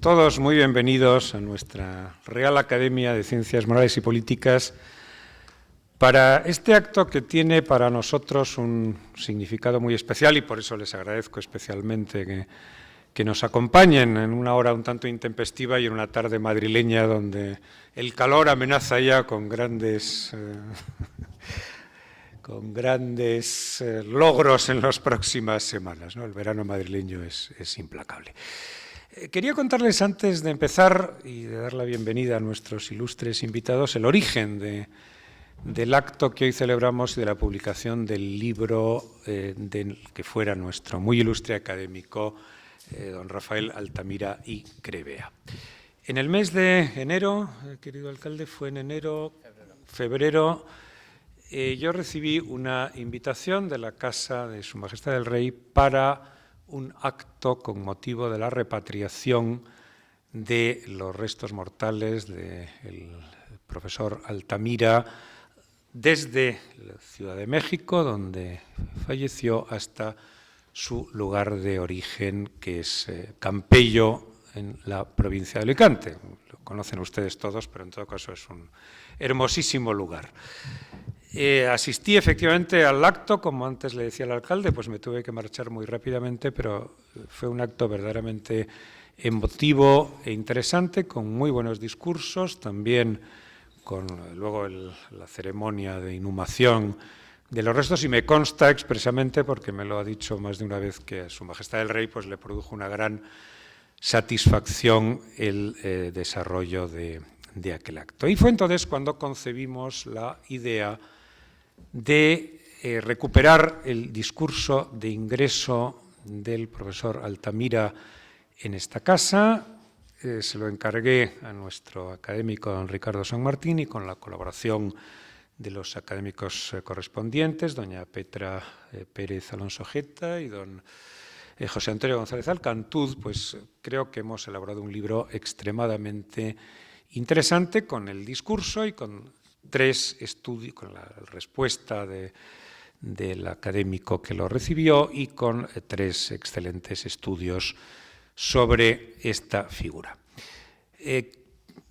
Todos muy bienvenidos a nuestra Real Academia de Ciencias Morales y Políticas para este acto que tiene para nosotros un significado muy especial y por eso les agradezco especialmente que nos acompañen en una hora un tanto intempestiva y en una tarde madrileña donde el calor amenaza ya con grandes logros en las próximas semanas, ¿no? El verano madrileño es implacable. Quería contarles antes de empezar y de dar la bienvenida a nuestros ilustres invitados el origen del acto que hoy celebramos y de la publicación del libro que fuera nuestro muy ilustre académico, don Rafael Altamira y Crevea. En el mes de enero, querido alcalde, fue en febrero, yo recibí una invitación de la Casa de Su Majestad el Rey para un acto con motivo de la repatriación de los restos mortales del profesor Altamira desde la Ciudad de México, donde falleció, hasta su lugar de origen, que es Campello, en la provincia de Alicante. Lo conocen ustedes todos, pero en todo caso es un hermosísimo lugar. Asistí efectivamente al acto, como antes le decía al alcalde, pues me tuve que marchar muy rápidamente, pero fue un acto verdaderamente emotivo e interesante, con muy buenos discursos, también con luego la ceremonia de inhumación de los restos, y me consta expresamente, porque me lo ha dicho más de una vez, que a Su Majestad el Rey pues le produjo una gran satisfacción el desarrollo de aquel acto. Y fue entonces cuando concebimos la idea de recuperar el discurso de ingreso del profesor Altamira en esta casa. Se lo encargué a nuestro académico don Ricardo San Martín y con la colaboración de los académicos correspondientes, doña Petra Pérez Alonso Jeta y don José Antonio González Alcantud, pues creo que hemos elaborado un libro extremadamente interesante con el discurso y con tres estudios, con la respuesta del académico que lo recibió y con tres excelentes estudios sobre esta figura.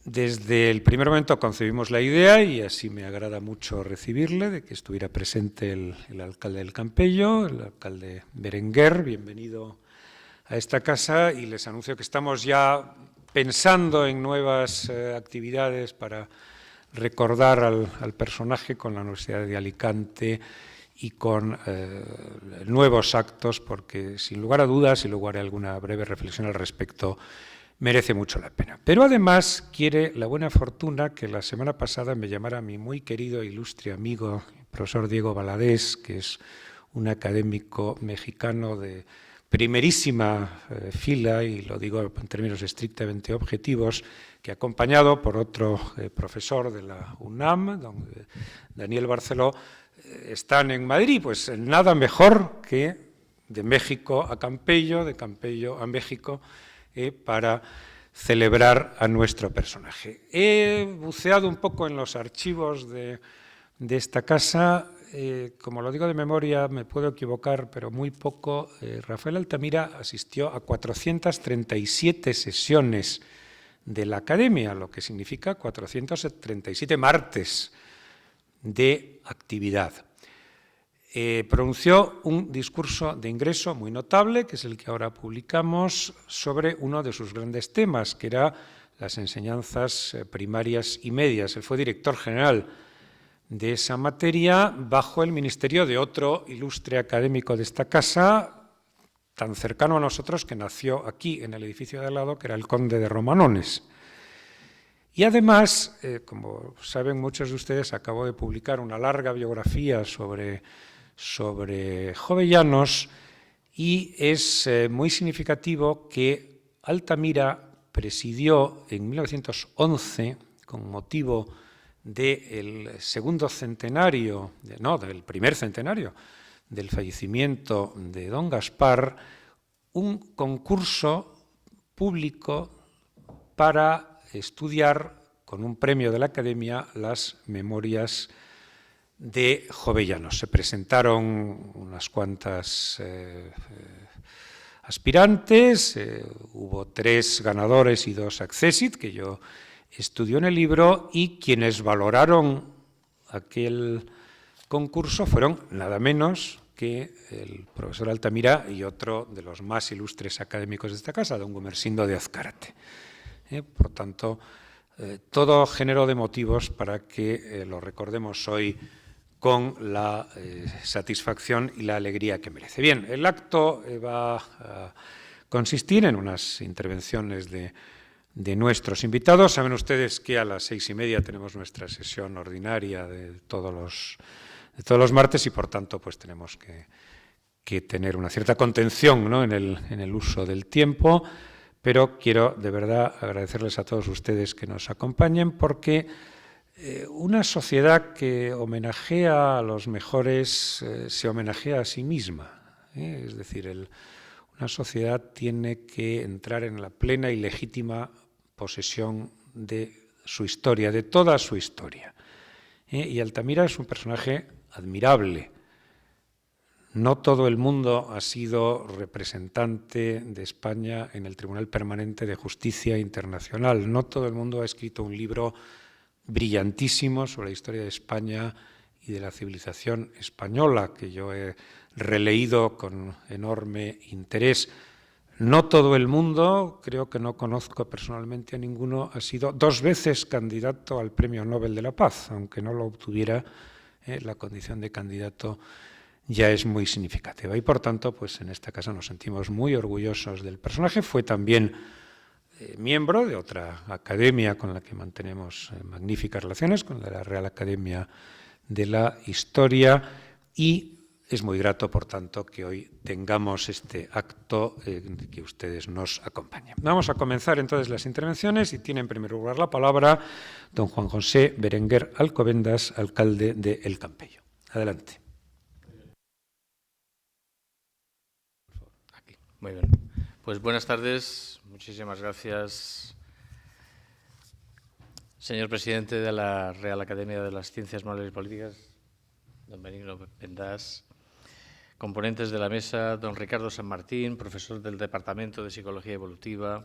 Desde el primer momento concebimos la idea, y así me agrada mucho recibirle, de que estuviera presente el alcalde del Campello, el alcalde Berenguer. Bienvenido a esta casa, y les anuncio que estamos ya pensando en nuevas actividades para recordar al personaje con la Universidad de Alicante y con nuevos actos, porque sin lugar a dudas, y luego haré alguna breve reflexión al respecto, merece mucho la pena. Pero además quiere la buena fortuna que la semana pasada me llamara mi muy querido e ilustre amigo, el profesor Diego Valadez, que es un académico mexicano de primerísima fila, y lo digo en términos estrictamente objetivos, que acompañado por otro profesor de la UNAM, don Daniel Barceló, están en Madrid, pues nada mejor que de México a Campello, de Campello a México, para celebrar a nuestro personaje. He buceado un poco en los archivos de esta casa. Como lo digo de memoria, me puedo equivocar, pero muy poco. Rafael Altamira asistió a 437 sesiones de la Academia, lo que significa 437 martes de actividad. Pronunció un discurso de ingreso muy notable, que es el que ahora publicamos, sobre uno de sus grandes temas, que era las enseñanzas primarias y medias. Él fue director general de esa materia bajo el ministerio de otro ilustre académico de esta casa, tan cercano a nosotros, que nació aquí en el edificio de al lado, que era el conde de Romanones. Y además, como saben muchos de ustedes, acabo de publicar una larga biografía sobre Jovellanos, y es muy significativo que Altamira presidió en 1911, con motivo del segundo centenario, del primer centenario del fallecimiento de don Gaspar, un concurso público para estudiar con un premio de la Academia las memorias de Jovellanos. Se presentaron unas cuantas aspirantes, hubo 3 ganadores y 2 accessit, que yo estudio en el libro, y quienes valoraron aquel concurso fueron nada menos que el profesor Altamira y otro de los más ilustres académicos de esta casa, don Gumersindo de Azcárate. Por tanto, todo género de motivos para que lo recordemos hoy con la satisfacción y la alegría que merece. Bien, el acto va a consistir en unas intervenciones de nuestros invitados. Saben ustedes que a las 6:30 tenemos nuestra sesión ordinaria de todos los martes y, por tanto, pues tenemos que tener una cierta contención, ¿no?, en el uso del tiempo, pero quiero de verdad agradecerles a todos ustedes que nos acompañen, porque una sociedad que homenajea a los mejores se homenajea a sí misma. Es decir, una sociedad tiene que entrar en la plena y legítima posesión de su historia, de toda su historia. Y Altamira es un personaje admirable. No todo el mundo ha sido representante de España en el Tribunal Permanente de Justicia Internacional. No todo el mundo ha escrito un libro brillantísimo sobre la historia de España y de la civilización española, que yo he releído con enorme interés. No todo el mundo, creo que no conozco personalmente a ninguno, ha sido 2 veces candidato al Premio Nobel de la Paz, aunque no lo obtuviera, la condición de candidato ya es muy significativa. Y por tanto, pues en esta casa nos sentimos muy orgullosos del personaje. Fue también miembro de otra academia con la que mantenemos magníficas relaciones, con la Real Academia de la Historia, y es muy grato, por tanto, que hoy tengamos este acto en que ustedes nos acompañen. Vamos a comenzar entonces las intervenciones y tiene en primer lugar la palabra don Juan José Berenguer Alcobendas, alcalde de El Campello. Adelante. Aquí. Muy bien. Pues buenas tardes. Muchísimas gracias, señor presidente de la Real Academia de las Ciencias Morales y Políticas, don Benigno Pendas, componentes de la mesa, don Ricardo San Martín, profesor del Departamento de Psicología Evolutiva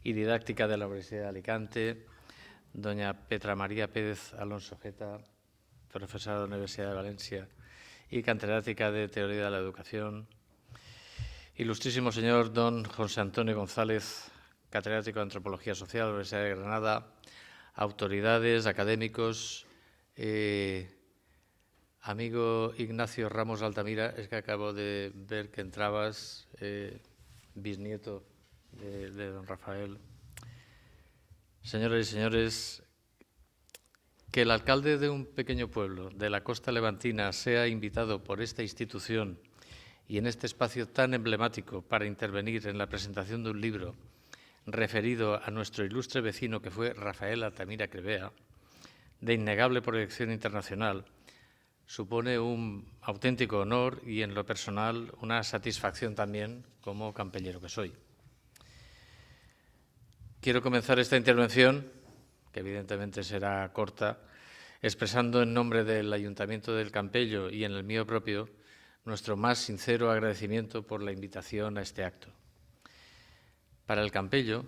y Didáctica de la Universidad de Alicante, doña Petra María Pérez Alonso Jeta, profesora de la Universidad de Valencia y catedrática de Teoría de la Educación, ilustrísimo señor don José Antonio González, catedrático de Antropología Social de la Universidad de Granada, autoridades, académicos, amigo Ignacio Ramos Altamira, es que acabo de ver que entrabas, bisnieto de don Rafael. Señoras y señores, que el alcalde de un pequeño pueblo de la costa levantina sea invitado por esta institución y en este espacio tan emblemático para intervenir en la presentación de un libro referido a nuestro ilustre vecino que fue Rafael Altamira Crevea, de innegable proyección internacional, supone un auténtico honor y, en lo personal, una satisfacción también como campellero que soy. Quiero comenzar esta intervención, que evidentemente será corta, expresando en nombre del Ayuntamiento del Campello y en el mío propio nuestro más sincero agradecimiento por la invitación a este acto. Para el Campello,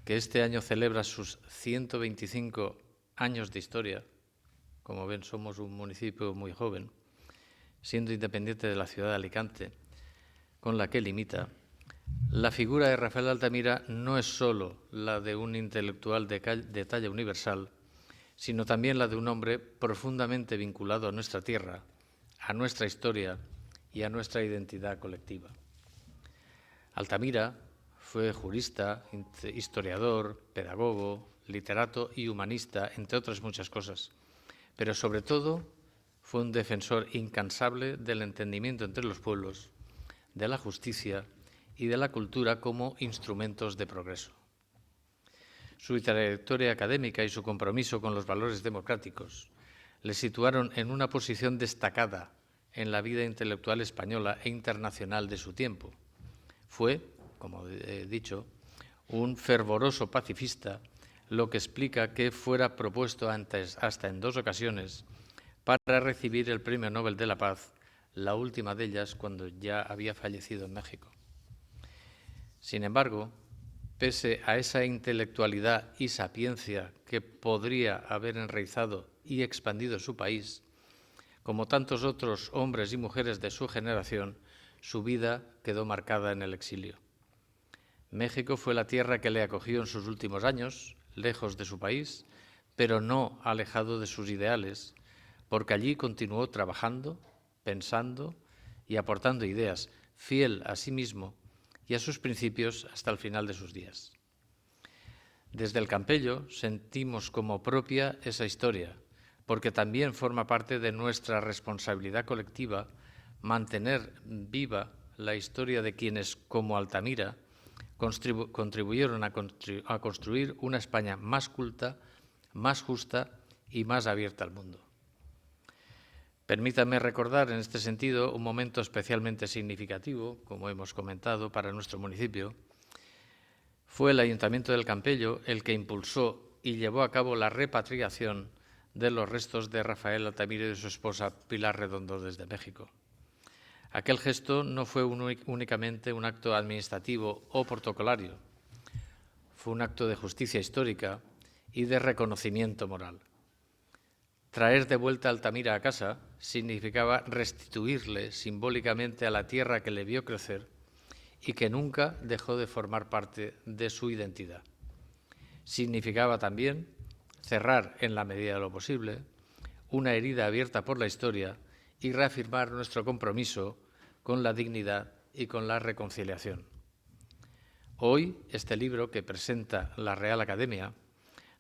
que este año celebra sus 125 años de historia, como ven, somos un municipio muy joven, siendo independiente de la ciudad de Alicante, con la que limita, la figura de Rafael Altamira no es solo la de un intelectual de talla universal, sino también la de un hombre profundamente vinculado a nuestra tierra, a nuestra historia y a nuestra identidad colectiva. Altamira fue jurista, historiador, pedagogo, literato y humanista, entre otras muchas cosas, pero sobre todo fue un defensor incansable del entendimiento entre los pueblos, de la justicia y de la cultura como instrumentos de progreso. Su trayectoria académica y su compromiso con los valores democráticos le situaron en una posición destacada en la vida intelectual española e internacional de su tiempo. Fue, como he dicho, un fervoroso pacifista, lo que explica que fuera propuesto antes, hasta en 2 ocasiones, para recibir el Premio Nobel de la Paz, la última de ellas cuando ya había fallecido en México. Sin embargo, pese a esa intelectualidad y sapiencia que podría haber enraizado y expandido su país, como tantos otros hombres y mujeres de su generación, su vida quedó marcada en el exilio. México fue la tierra que le acogió en sus últimos años, lejos de su país, pero no alejado de sus ideales, porque allí continuó trabajando, pensando y aportando ideas, fiel a sí mismo y a sus principios hasta el final de sus días. Desde el Campello sentimos como propia esa historia, porque también forma parte de nuestra responsabilidad colectiva mantener viva la historia de quienes, como Altamira, contribuyeron a construir una España más culta, más justa y más abierta al mundo. Permítame recordar en este sentido un momento especialmente significativo, como hemos comentado, para nuestro municipio. Fue el Ayuntamiento del Campello el que impulsó y llevó a cabo la repatriación de los restos de Rafael Altamira y de su esposa Pilar Redondo desde México. Aquel gesto no fue únicamente un acto administrativo o protocolario, fue un acto de justicia histórica y de reconocimiento moral. Traer de vuelta a Altamira a casa significaba restituirle simbólicamente a la tierra que le vio crecer y que nunca dejó de formar parte de su identidad. Significaba también cerrar, en la medida de lo posible, una herida abierta por la historia y reafirmar nuestro compromiso con la dignidad y con la reconciliación. Hoy, este libro que presenta la Real Academia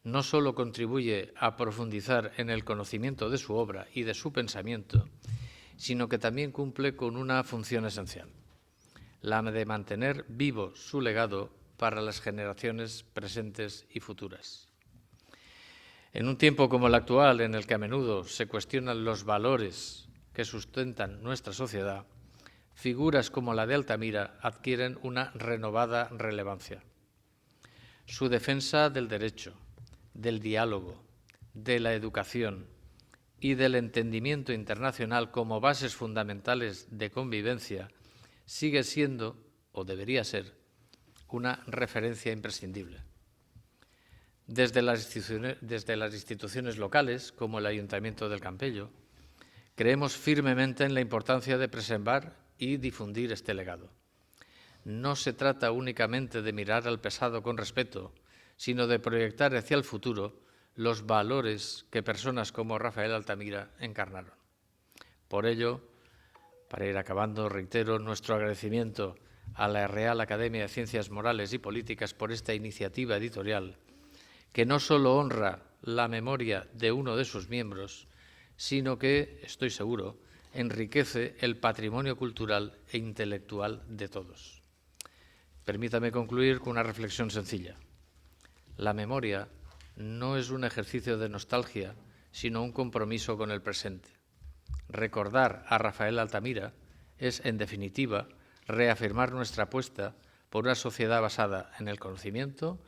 no solo contribuye a profundizar en el conocimiento de su obra y de su pensamiento, sino que también cumple con una función esencial, la de mantener vivo su legado para las generaciones presentes y futuras. En un tiempo como el actual, en el que a menudo se cuestionan los valores que sustentan nuestra sociedad, figuras como la de Altamira adquieren una renovada relevancia. Su defensa del derecho, del diálogo, de la educación y del entendimiento internacional como bases fundamentales de convivencia sigue siendo, o debería ser, una referencia imprescindible. Desde las instituciones locales, como el Ayuntamiento del Campello, creemos firmemente en la importancia de preservar y difundir este legado. No se trata únicamente de mirar al pasado con respeto, sino de proyectar hacia el futuro los valores que personas como Rafael Altamira encarnaron. Por ello, para ir acabando, reitero nuestro agradecimiento a la Real Academia de Ciencias Morales y Políticas por esta iniciativa editorial, que no solo honra la memoria de uno de sus miembros, sino que, estoy seguro, enriquece el patrimonio cultural e intelectual de todos. Permítame concluir con una reflexión sencilla. La memoria no es un ejercicio de nostalgia, sino un compromiso con el presente. Recordar a Rafael Altamira es, en definitiva, reafirmar nuestra apuesta por una sociedad basada en el conocimiento,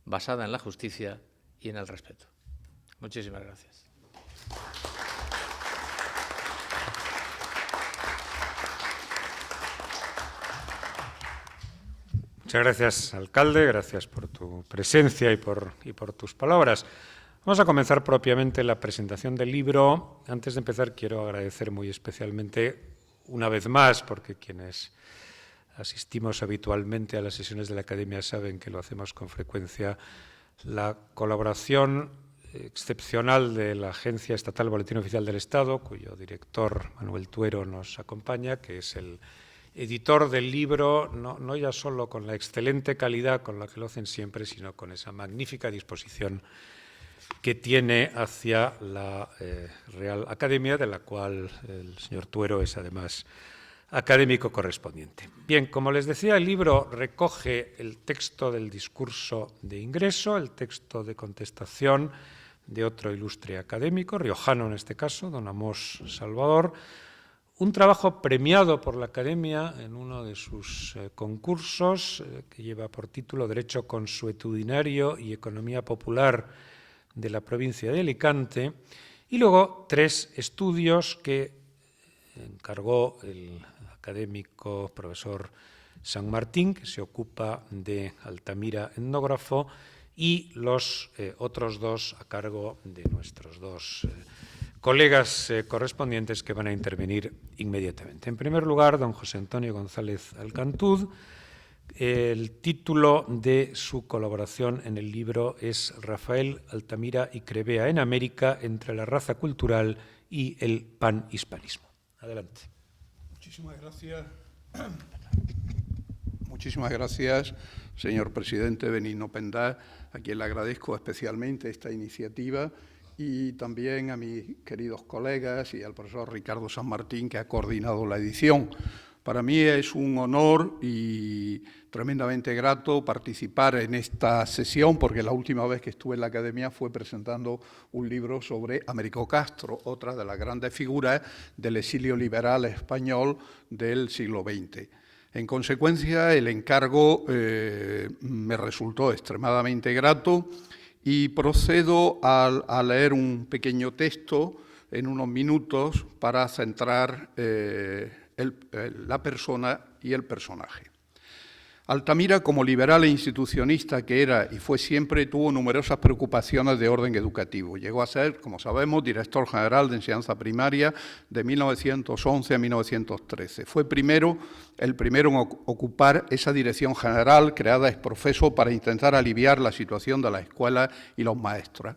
basada en la justicia y en el respeto. Muchísimas gracias. Muchas gracias, alcalde, gracias por tu presencia y por tus palabras. Vamos a comenzar propiamente la presentación del libro. Antes de empezar, quiero agradecer muy especialmente, una vez más, porque quienes asistimos habitualmente a las sesiones de la Academia saben que lo hacemos con frecuencia, la colaboración excepcional de la Agencia Estatal Boletín Oficial del Estado, cuyo director Manuel Tuero nos acompaña, que es el editor del libro, no ya solo con la excelente calidad con la que lo hacen siempre, sino con esa magnífica disposición que tiene hacia la Real Academia, de la cual el señor Tuero es además académico correspondiente. Bien, como les decía, el libro recoge el texto del discurso de ingreso, el texto de contestación de otro ilustre académico, riojano en este caso, don Amós Salvador, un trabajo premiado por la Academia en uno de sus concursos, que lleva por título Derecho Consuetudinario y Economía Popular de la provincia de Alicante, y luego 3 estudios que encargó el académico profesor San Martín, que se ocupa de Altamira etnógrafo, y los otros dos a cargo de nuestros dos colegas correspondientes que van a intervenir inmediatamente. En primer lugar, don José Antonio González Alcantud. El título de su colaboración en el libro es Rafael Altamira y Crevea en América, entre la raza cultural y el panhispanismo. Adelante. Muchísimas gracias. Muchísimas gracias, señor presidente Benigno Pendá, a quien le agradezco especialmente esta iniciativa, y también a mis queridos colegas y al profesor Ricardo San Martín, que ha coordinado la edición. Para mí es un honor y tremendamente grato participar en esta sesión, porque la última vez que estuve en la Academia fue presentando un libro sobre Américo Castro, otra de las grandes figuras del exilio liberal español del siglo XX. En consecuencia, el encargo me resultó extremadamente grato y procedo a leer un pequeño texto en unos minutos para centrar la persona y el personaje. Altamira, como liberal e institucionista que era y fue siempre, tuvo numerosas preocupaciones de orden educativo. Llegó a ser, como sabemos, director general de enseñanza primaria de 1911 a 1913. Fue el primero en ocupar esa dirección general creada ex profeso para intentar aliviar la situación de la escuela y los maestros.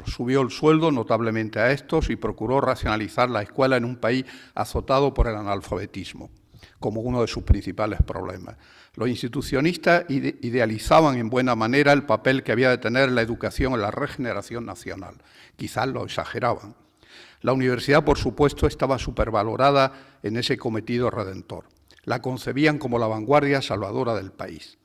Subió el sueldo notablemente a estos y procuró racionalizar la escuela en un país azotado por el analfabetismo como uno de sus principales problemas. Los institucionistas idealizaban en buena manera el papel que había de tener la educación en la regeneración nacional. Quizás lo exageraban. La universidad, por supuesto, estaba supervalorada en ese cometido redentor. La concebían como la vanguardia salvadora del país.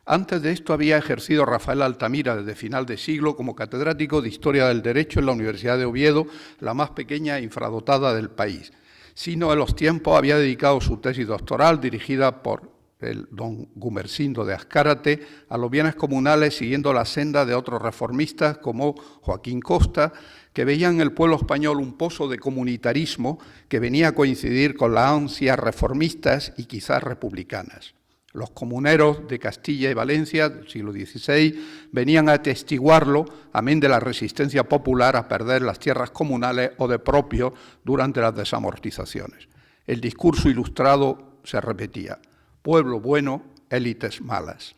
Antes de esto había ejercido Rafael Altamira desde final de siglo como catedrático de Historia del Derecho en la Universidad de Oviedo, la más pequeña e infradotada del país. Sino en los tiempos había dedicado su tesis doctoral, dirigida por el don Gumersindo de Azcárate, a los bienes comunales, siguiendo la senda de otros reformistas como Joaquín Costa, que veían en el pueblo español un pozo de comunitarismo que venía a coincidir con las ansias reformistas y quizás republicanas. Los comuneros de Castilla y Valencia del siglo XVI venían a atestiguarlo, amén de la resistencia popular a perder las tierras comunales o de propio durante las desamortizaciones. El discurso ilustrado se repetía: pueblo bueno, élites malas.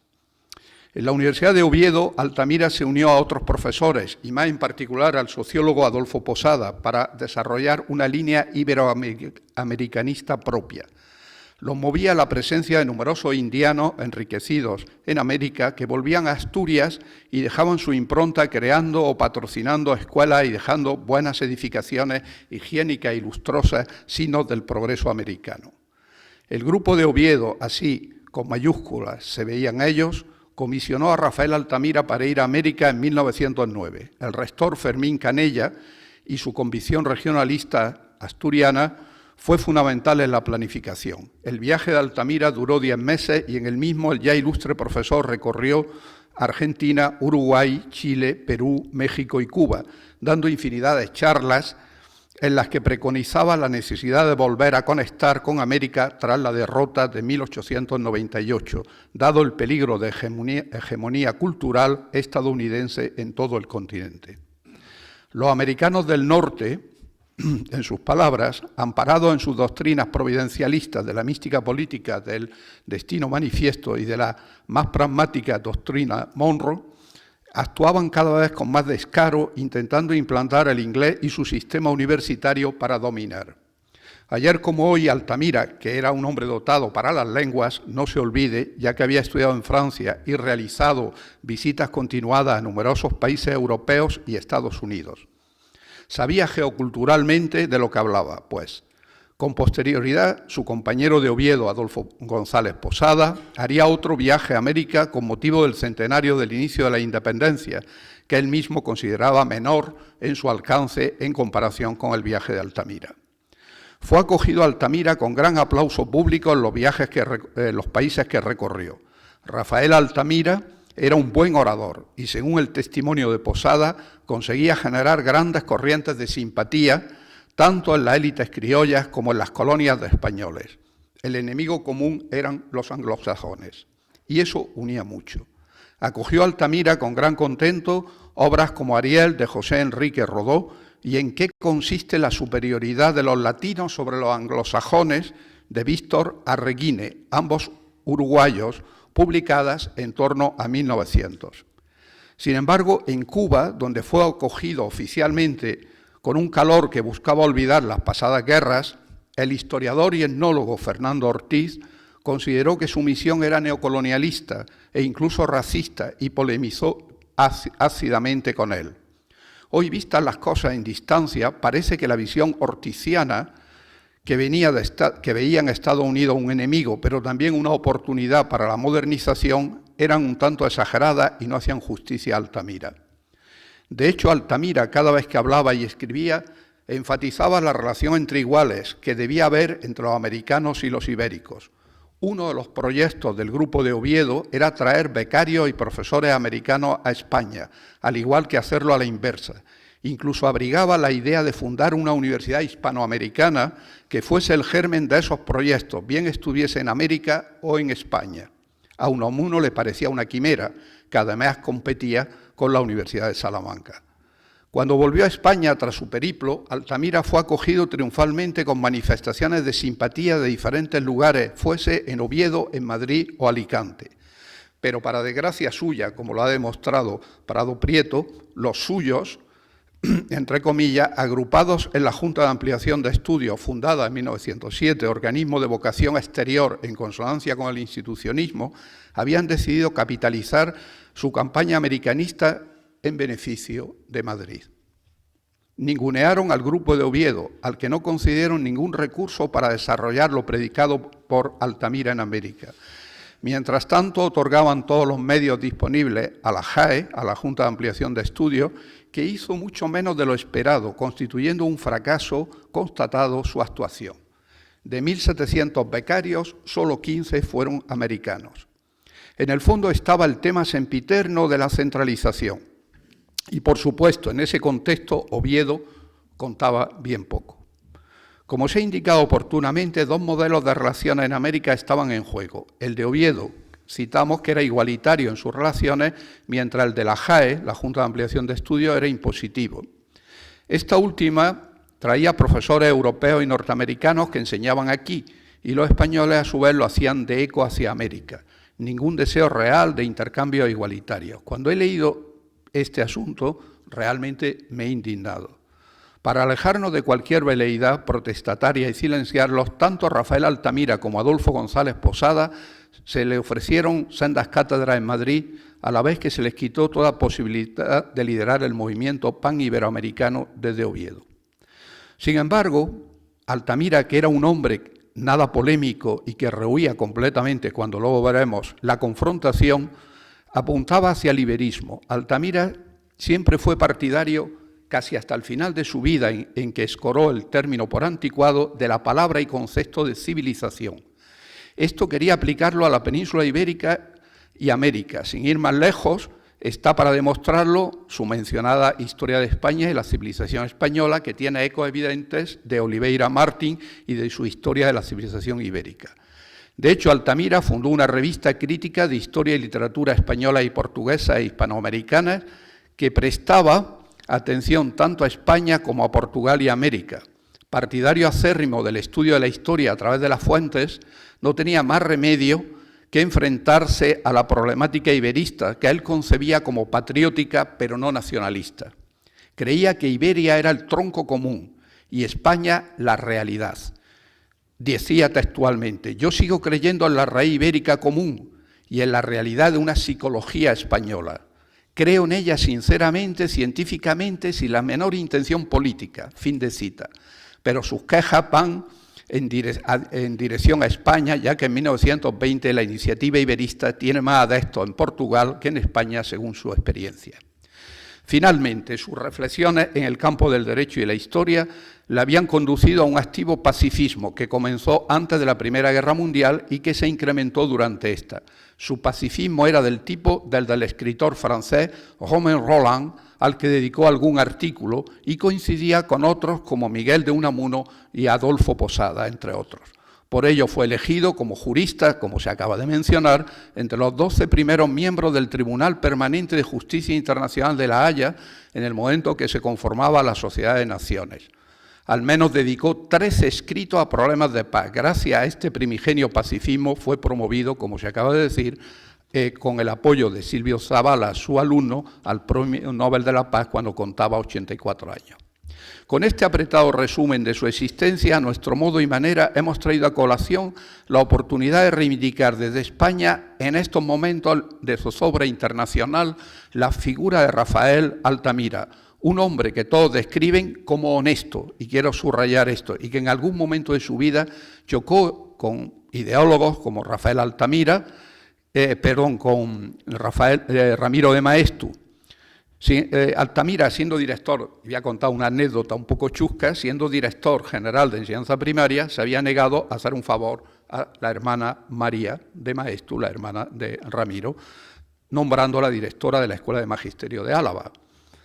En la Universidad de Oviedo, Altamira se unió a otros profesores, y más en particular al sociólogo Adolfo Posada, para desarrollar una línea iberoamericanista propia. Los movía la presencia de numerosos indianos enriquecidos en América que volvían a Asturias y dejaban su impronta creando o patrocinando escuelas y dejando buenas edificaciones higiénicas y lustrosas, signos del progreso americano. El grupo de Oviedo, así con mayúsculas se veían ellos, comisionó a Rafael Altamira para ir a América en 1909. El rector Fermín Canella y su convicción regionalista asturiana fue fundamental en la planificación. El viaje de Altamira duró 10 meses y en el mismo el ya ilustre profesor recorrió Argentina, Uruguay, Chile, Perú, México y Cuba, dando infinidad de charlas en las que preconizaba la necesidad de volver a conectar con América tras la derrota de 1898, dado el peligro de hegemonía cultural estadounidense en todo el continente. Los americanos del norte, en sus palabras, amparados en sus doctrinas providencialistas de la mística política del destino manifiesto y de la más pragmática doctrina Monroe, actuaban cada vez con más descaro intentando implantar el inglés y su sistema universitario para dominar. Ayer como hoy, Altamira, que era un hombre dotado para las lenguas, no se olvide, ya que había estudiado en Francia y realizado visitas continuadas a numerosos países europeos y Estados Unidos. Sabía geoculturalmente de lo que hablaba, pues. Con posterioridad, su compañero de Oviedo, Adolfo González Posada, haría otro viaje a América con motivo del centenario del inicio de la independencia, que él mismo consideraba menor en su alcance en comparación con el viaje de Altamira. Fue acogido Altamira con gran aplauso público en los países que recorrió. Rafael Altamira era un buen orador y, según el testimonio de Posada, conseguía generar grandes corrientes de simpatía tanto en las élites criollas como en las colonias de españoles. El enemigo común eran los anglosajones, y eso unía mucho. Acogió a Altamira con gran contento obras como Ariel de José Enrique Rodó y En qué consiste la superioridad de los latinos sobre los anglosajones de Víctor Arreguine, ambos uruguayos, publicadas en torno a 1900. Sin embargo, en Cuba, donde fue acogido oficialmente con un calor que buscaba olvidar las pasadas guerras, el historiador y etnólogo Fernando Ortiz consideró que su misión era neocolonialista e incluso racista y polemizó ácidamente con él. Hoy, vistas las cosas en distancia, parece que la visión ortiziana, que veía en Estados Unidos un enemigo, pero también una oportunidad para la modernización, eran un tanto exageradas y no hacían justicia a Altamira. De hecho, Altamira, cada vez que hablaba y escribía, enfatizaba la relación entre iguales que debía haber entre los americanos y los ibéricos. Uno de los proyectos del Grupo de Oviedo era traer becarios y profesores americanos a España, al igual que hacerlo a la inversa. Incluso abrigaba la idea de fundar una universidad hispanoamericana que fuese el germen de esos proyectos, bien estuviese en América o en España. A Unamuno le parecía una quimera, que además competía con la Universidad de Salamanca. Cuando volvió a España tras su periplo, Altamira fue acogido triunfalmente con manifestaciones de simpatía de diferentes lugares, fuese en Oviedo, en Madrid o Alicante. Pero para desgracia suya, como lo ha demostrado Prado Prieto, los suyos, entre comillas, agrupados en la Junta de Ampliación de Estudios, fundada en 1907, organismo de vocación exterior en consonancia con el institucionismo, habían decidido capitalizar su campaña americanista en beneficio de Madrid. Ningunearon al Grupo de Oviedo, al que no concedieron ningún recurso para desarrollar lo predicado por Altamira en América. Mientras tanto, otorgaban todos los medios disponibles a la JAE, a la Junta de Ampliación de Estudios, que hizo mucho menos de lo esperado, constituyendo un fracaso constatado su actuación. De 1.700 becarios, solo 15 fueron americanos. En el fondo estaba el tema sempiterno de la centralización. Y, por supuesto, en ese contexto, Oviedo contaba bien poco. Como se ha indicado oportunamente, dos modelos de relaciones en América estaban en juego. El de Oviedo, citamos que era igualitario en sus relaciones, mientras el de la JAE, la Junta de Ampliación de Estudios, era impositivo. Esta última traía profesores europeos y norteamericanos que enseñaban aquí, y los españoles a su vez lo hacían de eco hacia América. Ningún deseo real de intercambio igualitario. Cuando he leído este asunto, realmente me he indignado. Para alejarnos de cualquier veleidad protestataria y silenciarlos, tanto a Rafael Altamira como a Adolfo González Posada se le ofrecieron sendas cátedras en Madrid, a la vez que se les quitó toda posibilidad de liderar el movimiento pan-iberoamericano desde Oviedo. Sin embargo, Altamira, que era un hombre nada polémico y que rehuía completamente, cuando luego veremos, la confrontación, apuntaba hacia el iberismo. Altamira siempre fue partidario, casi hasta el final de su vida, en que escoró el término por anticuado, de la palabra y concepto de civilización. Esto quería aplicarlo a la península ibérica y América. Sin ir más lejos, está para demostrarlo su mencionada Historia de España y la civilización española, que tiene ecos evidentes de Oliveira Martín y de su Historia de la civilización ibérica. De hecho, Altamira fundó una revista crítica de historia y literatura española y portuguesa e hispanoamericana que prestaba atención tanto a España como a Portugal y América. Partidario acérrimo del estudio de la historia a través de las fuentes, no tenía más remedio que enfrentarse a la problemática iberista, que él concebía como patriótica pero no nacionalista. Creía que Iberia era el tronco común y España la realidad. Decía textualmente: yo sigo creyendo en la raíz ibérica común y en la realidad de una psicología española. Creo en ella sinceramente, científicamente, sin la menor intención política. Fin de cita. Pero sus quejas van en dirección a España, ya que en 1920 la iniciativa iberista tiene más adeptos en Portugal que en España, según su experiencia. Finalmente, sus reflexiones en el campo del derecho y la historia le habían conducido a un activo pacifismo que comenzó antes de la Primera Guerra Mundial y que se incrementó durante esta. Su pacifismo era del tipo del escritor francés Romain Rolland, al que dedicó algún artículo, y coincidía con otros como Miguel de Unamuno y Adolfo Posada, entre otros. Por ello fue elegido como jurista, como se acaba de mencionar, entre los 12 primeros miembros del Tribunal Permanente de Justicia Internacional de La Haya en el momento que se conformaba la Sociedad de Naciones. Al menos dedicó 13 escritos a problemas de paz. Gracias a este primigenio pacifismo fue promovido, como se acaba de decir, con el apoyo de Silvio Zavala, su alumno, al Premio Nobel de la Paz cuando contaba 84 años. Con este apretado resumen de su existencia, a nuestro modo y manera, hemos traído a colación la oportunidad de reivindicar desde España, en estos momentos de zozobra internacional, la figura de Rafael Altamira, un hombre que todos describen como honesto, y quiero subrayar esto, y que en algún momento de su vida chocó con ideólogos como Rafael Altamira, con Ramiro de Maeztu. Altamira, siendo director, voy a contar una anécdota un poco chusca, siendo director general de enseñanza primaria, se había negado a hacer un favor a la hermana María de Maeztu, la hermana de Ramiro, nombrándola directora de la Escuela de Magisterio de Álava.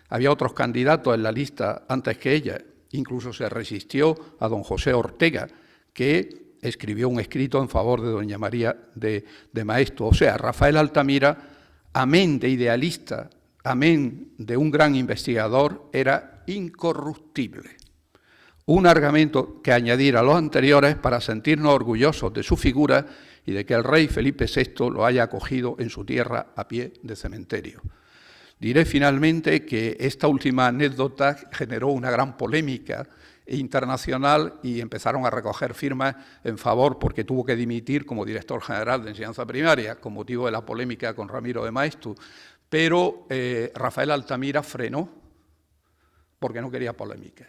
Había otros candidatos en la lista antes que ella, incluso se resistió a don José Ortega, que escribió un escrito en favor de doña María de Maeztu. O sea, Rafael Altamira, amén de idealista, amén de un gran investigador, era incorruptible. Un argumento que añadir a los anteriores para sentirnos orgullosos de su figura y de que el rey Felipe VI lo haya acogido en su tierra a pie de cementerio. Diré finalmente que esta última anécdota generó una gran polémica internacional y empezaron a recoger firmas en favor porque tuvo que dimitir como director general de enseñanza primaria con motivo de la polémica con Ramiro de Maeztu. Pero Rafael Altamira frenó porque no quería polémicas.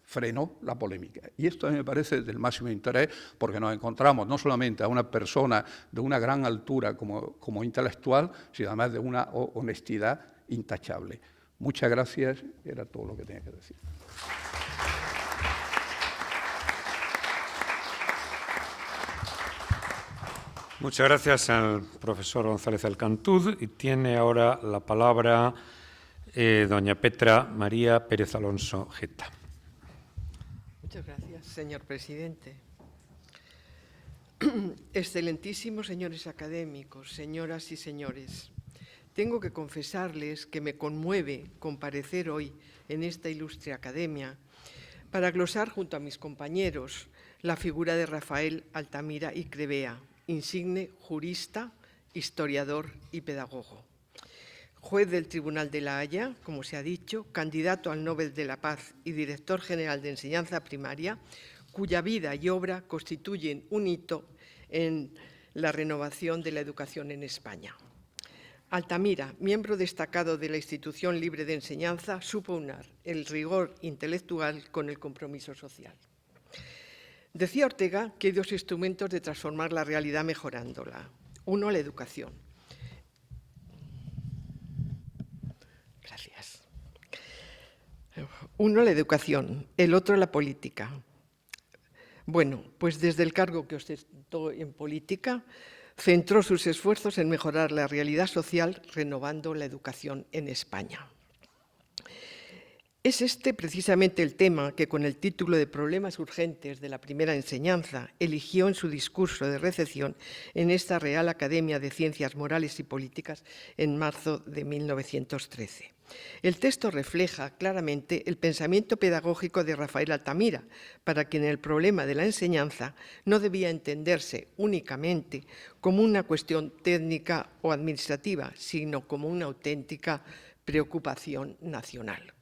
Frenó la polémica. Y esto a mí me parece del máximo interés porque nos encontramos no solamente a una persona de una gran altura como intelectual, sino además de una honestidad intachable. Muchas gracias, era todo lo que tenía que decir. Muchas gracias al profesor González Alcantud y tiene ahora la palabra doña Petra María Pérez Alonso Geta. Muchas gracias, señor presidente. Excelentísimos señores académicos, señoras y señores, tengo que confesarles que me conmueve comparecer hoy en esta ilustre academia para glosar junto a mis compañeros la figura de Rafael Altamira y Crevea, insigne jurista, historiador y pedagogo. Juez del Tribunal de La Haya, como se ha dicho, candidato al Nobel de la Paz y director general de enseñanza primaria, cuya vida y obra constituyen un hito en la renovación de la educación en España. Altamira, miembro destacado de la Institución Libre de Enseñanza, supo unar el rigor intelectual con el compromiso social. Decía Ortega que hay dos instrumentos de transformar la realidad mejorándola. Uno, la educación. Gracias. Uno, la educación, el otro, la política. Bueno, pues desde el cargo que ostentó en política, centró sus esfuerzos en mejorar la realidad social renovando la educación en España. Es este precisamente el tema que con el título de Problemas urgentes de la primera enseñanza eligió en su discurso de recepción en esta Real Academia de Ciencias Morales y Políticas en marzo de 1913. El texto refleja claramente el pensamiento pedagógico de Rafael Altamira, para quien el problema de la enseñanza no debía entenderse únicamente como una cuestión técnica o administrativa, sino como una auténtica preocupación nacional.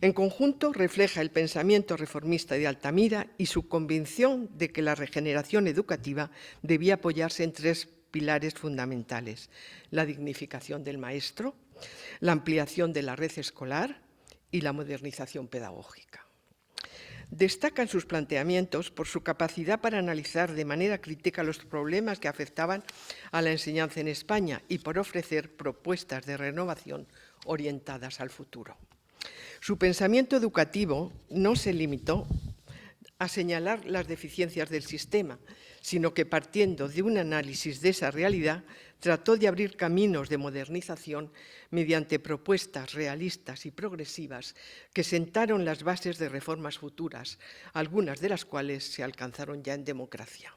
En conjunto, refleja el pensamiento reformista de Altamira y su convicción de que la regeneración educativa debía apoyarse en tres pilares fundamentales: la dignificación del maestro, la ampliación de la red escolar y la modernización pedagógica. Destaca en sus planteamientos por su capacidad para analizar de manera crítica los problemas que afectaban a la enseñanza en España y por ofrecer propuestas de renovación orientadas al futuro. Su pensamiento educativo no se limitó a señalar las deficiencias del sistema, sino que partiendo de un análisis de esa realidad, trató de abrir caminos de modernización mediante propuestas realistas y progresivas que sentaron las bases de reformas futuras, algunas de las cuales se alcanzaron ya en democracia.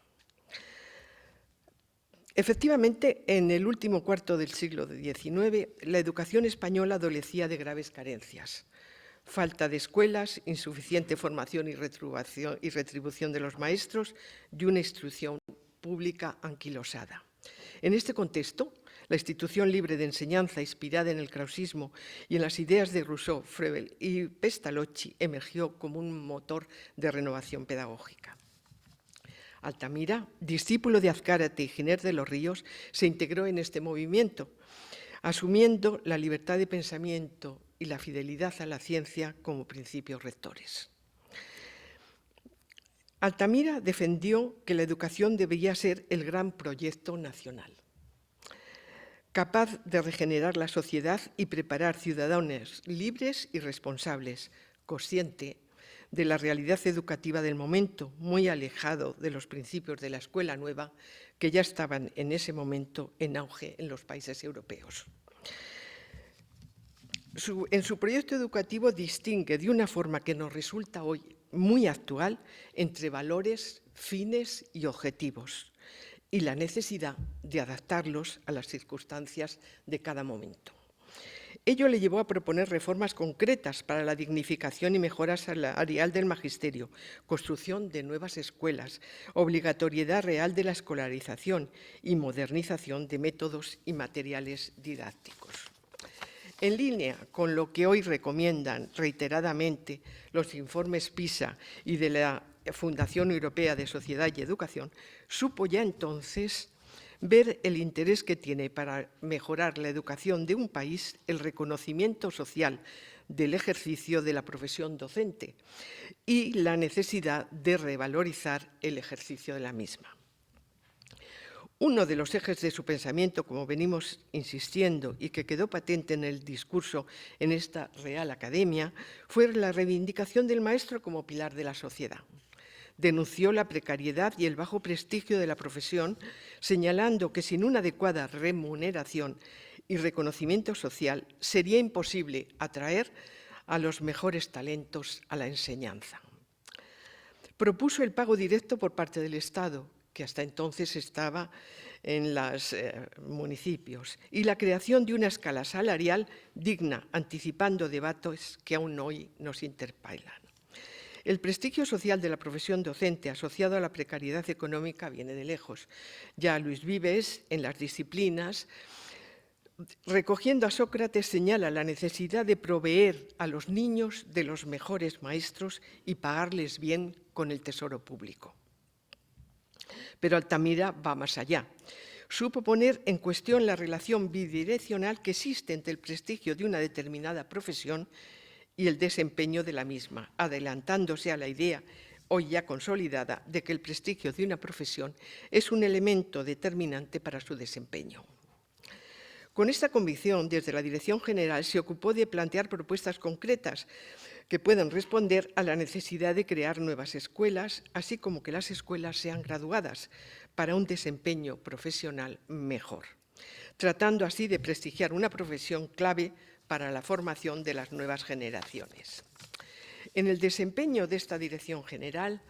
Efectivamente, en el último cuarto del siglo XIX, la educación española adolecía de graves carencias. Falta de escuelas, insuficiente formación y retribución de los maestros y una instrucción pública anquilosada. En este contexto, la institución libre de enseñanza, inspirada en el krausismo y en las ideas de Rousseau, Froebel y Pestalozzi, emergió como un motor de renovación pedagógica. Altamira, discípulo de Azcárate y Giner de los Ríos, se integró en este movimiento, asumiendo la libertad de pensamiento y la fidelidad a la ciencia como principios rectores. Altamira defendió que la educación debía ser el gran proyecto nacional, capaz de regenerar la sociedad y preparar ciudadanos libres y responsables, consciente de la realidad educativa del momento, muy alejado de los principios de la escuela nueva que ya estaban en ese momento en auge en los países europeos. En su proyecto educativo distingue de una forma que nos resulta hoy muy actual entre valores, fines y objetivos, y la necesidad de adaptarlos a las circunstancias de cada momento. Ello le llevó a proponer reformas concretas para la dignificación y mejora salarial del magisterio, construcción de nuevas escuelas, obligatoriedad real de la escolarización y modernización de métodos y materiales didácticos. En línea con lo que hoy recomiendan reiteradamente los informes PISA y de la Fundación Europea de Sociedad y Educación, supo ya entonces ver el interés que tiene para mejorar la educación de un país el reconocimiento social del ejercicio de la profesión docente y la necesidad de revalorizar el ejercicio de la misma. Uno de los ejes de su pensamiento, como venimos insistiendo y que quedó patente en el discurso en esta Real Academia, fue la reivindicación del maestro como pilar de la sociedad. Denunció la precariedad y el bajo prestigio de la profesión, señalando que sin una adecuada remuneración y reconocimiento social sería imposible atraer a los mejores talentos a la enseñanza. Propuso el pago directo por parte del Estado, que hasta entonces estaba en los municipios, y la creación de una escala salarial digna, anticipando debates que aún hoy nos interpelan. El prestigio social de la profesión docente asociado a la precariedad económica viene de lejos. Ya Luis Vives, en las disciplinas, recogiendo a Sócrates, señala la necesidad de proveer a los niños de los mejores maestros y pagarles bien con el tesoro público. Pero Altamira va más allá. Supo poner en cuestión la relación bidireccional que existe entre el prestigio de una determinada profesión y el desempeño de la misma, adelantándose a la idea, hoy ya consolidada, de que el prestigio de una profesión es un elemento determinante para su desempeño. Con esta convicción, desde la Dirección General se ocupó de plantear propuestas concretas que puedan responder a la necesidad de crear nuevas escuelas, así como que las escuelas sean graduadas para un desempeño profesional mejor, tratando así de prestigiar una profesión clave para la formación de las nuevas generaciones. En el desempeño de esta Dirección General,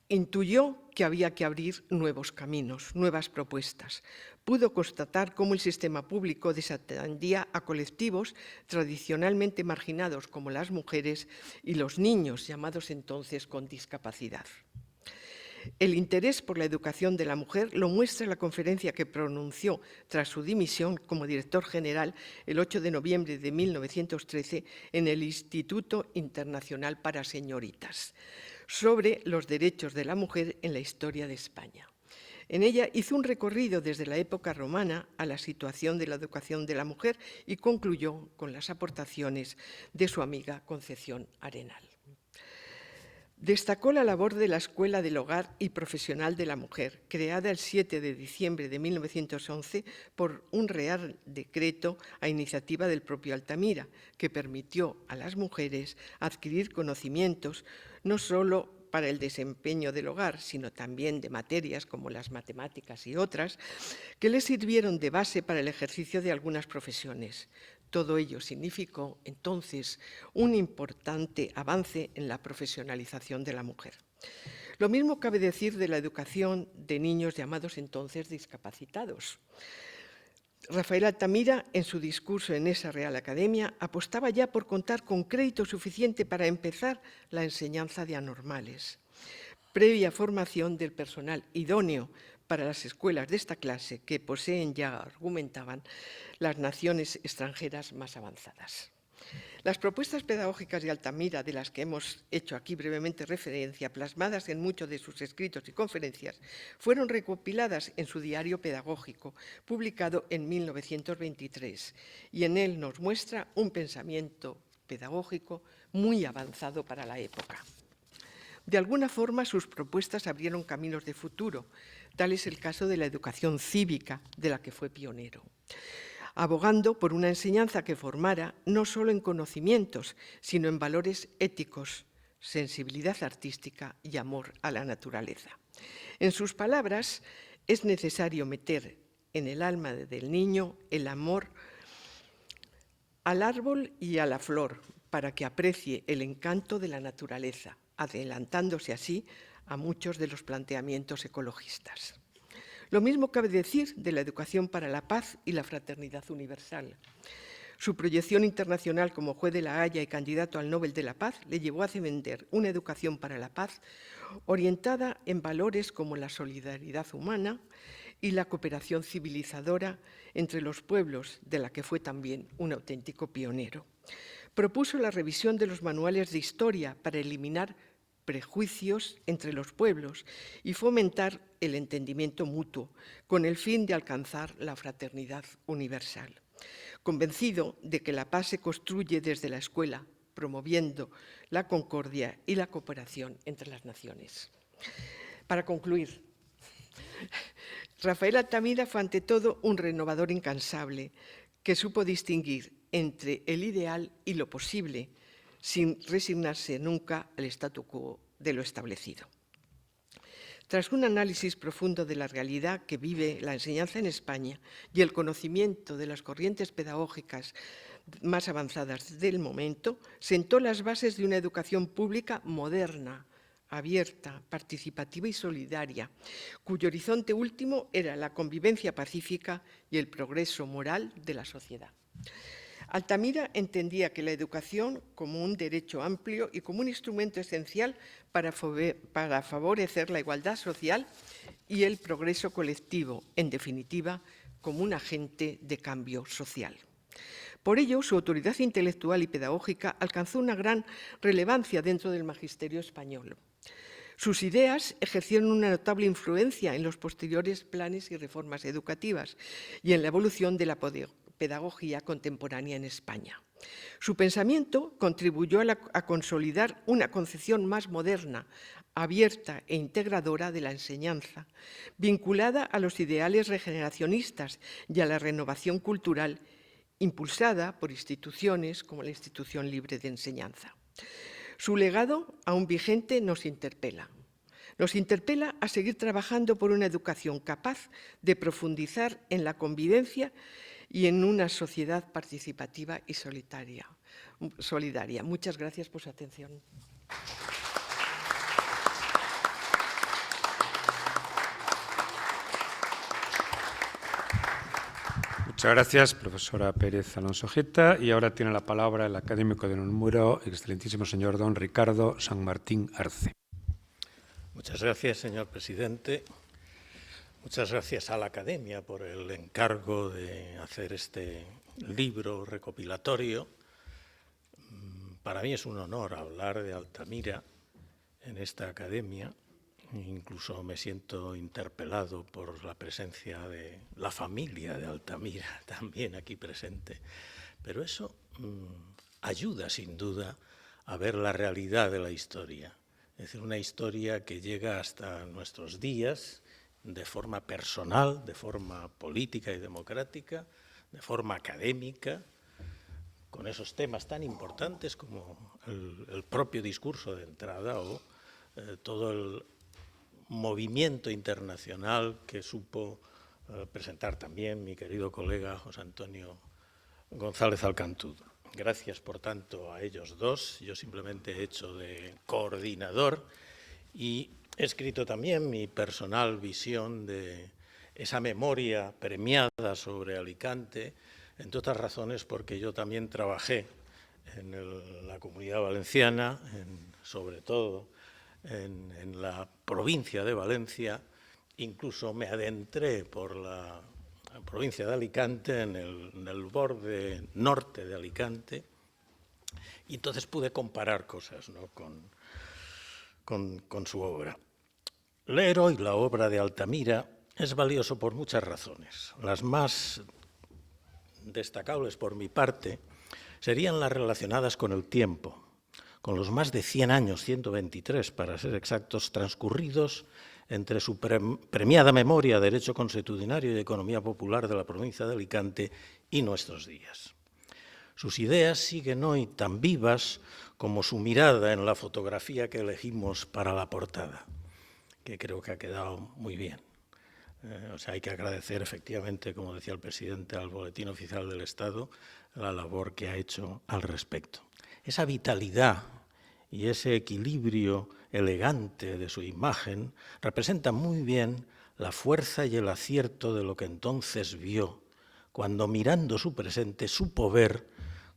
intuyó que había que abrir nuevos caminos, nuevas propuestas. Pudo constatar cómo el sistema público desatendía a colectivos tradicionalmente marginados como las mujeres y los niños, llamados entonces con discapacidad. El interés por la educación de la mujer lo muestra la conferencia que pronunció tras su dimisión como director general el 8 de noviembre de 1913 en el Instituto Internacional para Señoritas, sobre los derechos de la mujer en la historia de España. En ella hizo un recorrido desde la época romana a la situación de la educación de la mujer y concluyó con las aportaciones de su amiga Concepción Arenal. Destacó la labor de la Escuela del Hogar y Profesional de la Mujer, creada el 7 de diciembre de 1911 por un Real Decreto a iniciativa del propio Altamira, que permitió a las mujeres adquirir conocimientos no solo para el desempeño del hogar, sino también de materias como las matemáticas y otras, que les sirvieron de base para el ejercicio de algunas profesiones. Todo ello significó, entonces, un importante avance en la profesionalización de la mujer. Lo mismo cabe decir de la educación de niños llamados entonces discapacitados. Rafael Altamira, en su discurso en esa Real Academia, apostaba ya por contar con crédito suficiente para empezar la enseñanza de anormales, previa formación del personal idóneo para las escuelas de esta clase que poseen, ya argumentaban, las naciones extranjeras más avanzadas. Las propuestas pedagógicas de Altamira, de las que hemos hecho aquí brevemente referencia, plasmadas en muchos de sus escritos y conferencias, fueron recopiladas en su diario pedagógico, publicado en 1923, y en él nos muestra un pensamiento pedagógico muy avanzado para la época. De alguna forma, sus propuestas abrieron caminos de futuro. Tal es el caso de la educación cívica, de la que fue pionero, abogando por una enseñanza que formara no solo en conocimientos, sino en valores éticos, sensibilidad artística y amor a la naturaleza. En sus palabras, es necesario meter en el alma del niño el amor al árbol y a la flor para que aprecie el encanto de la naturaleza, adelantándose así a muchos de los planteamientos ecologistas. Lo mismo cabe decir de la educación para la paz y la fraternidad universal. Su proyección internacional como juez de la Haya y candidato al Nobel de la Paz le llevó a defender una educación para la paz orientada en valores como la solidaridad humana y la cooperación civilizadora entre los pueblos, de la que fue también un auténtico pionero. Propuso la revisión de los manuales de historia para eliminar prejuicios entre los pueblos y fomentar el entendimiento mutuo, con el fin de alcanzar la fraternidad universal. Convencido de que la paz se construye desde la escuela, promoviendo la concordia y la cooperación entre las naciones. Para concluir, Rafael Altamira fue ante todo un renovador incansable que supo distinguir entre el ideal y lo posible, sin resignarse nunca al statu quo de lo establecido. Tras un análisis profundo de la realidad que vive la enseñanza en España y el conocimiento de las corrientes pedagógicas más avanzadas del momento, sentó las bases de una educación pública moderna, abierta, participativa y solidaria, cuyo horizonte último era la convivencia pacífica y el progreso moral de la sociedad. Altamira entendía que la educación como un derecho amplio y como un instrumento esencial para favorecer la igualdad social y el progreso colectivo, en definitiva, como un agente de cambio social. Por ello, su autoridad intelectual y pedagógica alcanzó una gran relevancia dentro del magisterio español. Sus ideas ejercieron una notable influencia en los posteriores planes y reformas educativas y en la evolución de la pedagogía contemporánea en España. Su pensamiento contribuyó a consolidar una concepción más moderna, abierta e integradora de la enseñanza, vinculada a los ideales regeneracionistas y a la renovación cultural, impulsada por instituciones como la Institución Libre de Enseñanza. Su legado, aún vigente, nos interpela. Nos interpela a seguir trabajando por una educación capaz de profundizar en la convivencia y en una sociedad participativa y solidaria. Muchas gracias por su atención. Muchas gracias, profesora Pérez Alonso Geta. Y ahora tiene la palabra el académico de número, excelentísimo señor don Ricardo San Martín Arce. Muchas gracias, señor presidente. Muchas gracias a la Academia por el encargo de hacer este libro recopilatorio. Para mí es un honor hablar de Altamira en esta Academia. Incluso me siento interpelado por la presencia de la familia de Altamira, también aquí presente. Pero eso ayuda, sin duda, a ver la realidad de la historia. Es decir, una historia que llega hasta nuestros días de forma personal, de forma política y democrática, de forma académica, con esos temas tan importantes como el propio discurso de entrada o todo el movimiento internacional que supo presentar también mi querido colega José Antonio González Alcantudo. Gracias, por tanto, a ellos dos. Yo simplemente he hecho de coordinador y he escrito también mi personal visión de esa memoria premiada sobre Alicante, entre otras razones porque yo también trabajé en la Comunidad Valenciana, sobre todo en la provincia de Valencia. Incluso me adentré por la provincia de Alicante, en el borde norte de Alicante, y entonces pude comparar cosas, ¿no?, con su obra. Leer hoy la obra de Altamira es valioso por muchas razones. Las más destacables por mi parte serían las relacionadas con el tiempo, con los más de 100 años, 123 para ser exactos, transcurridos entre su premiada memoria, Derecho Consuetudinario y Economía Popular de la provincia de Alicante y nuestros días. Sus ideas siguen hoy tan vivas como su mirada en la fotografía que elegimos para la portada, que creo que ha quedado muy bien. Hay que agradecer efectivamente, como decía el presidente, al Boletín Oficial del Estado la labor que ha hecho al respecto. Esa vitalidad y ese equilibrio elegante de su imagen representa muy bien la fuerza y el acierto de lo que entonces vio, cuando mirando su presente supo ver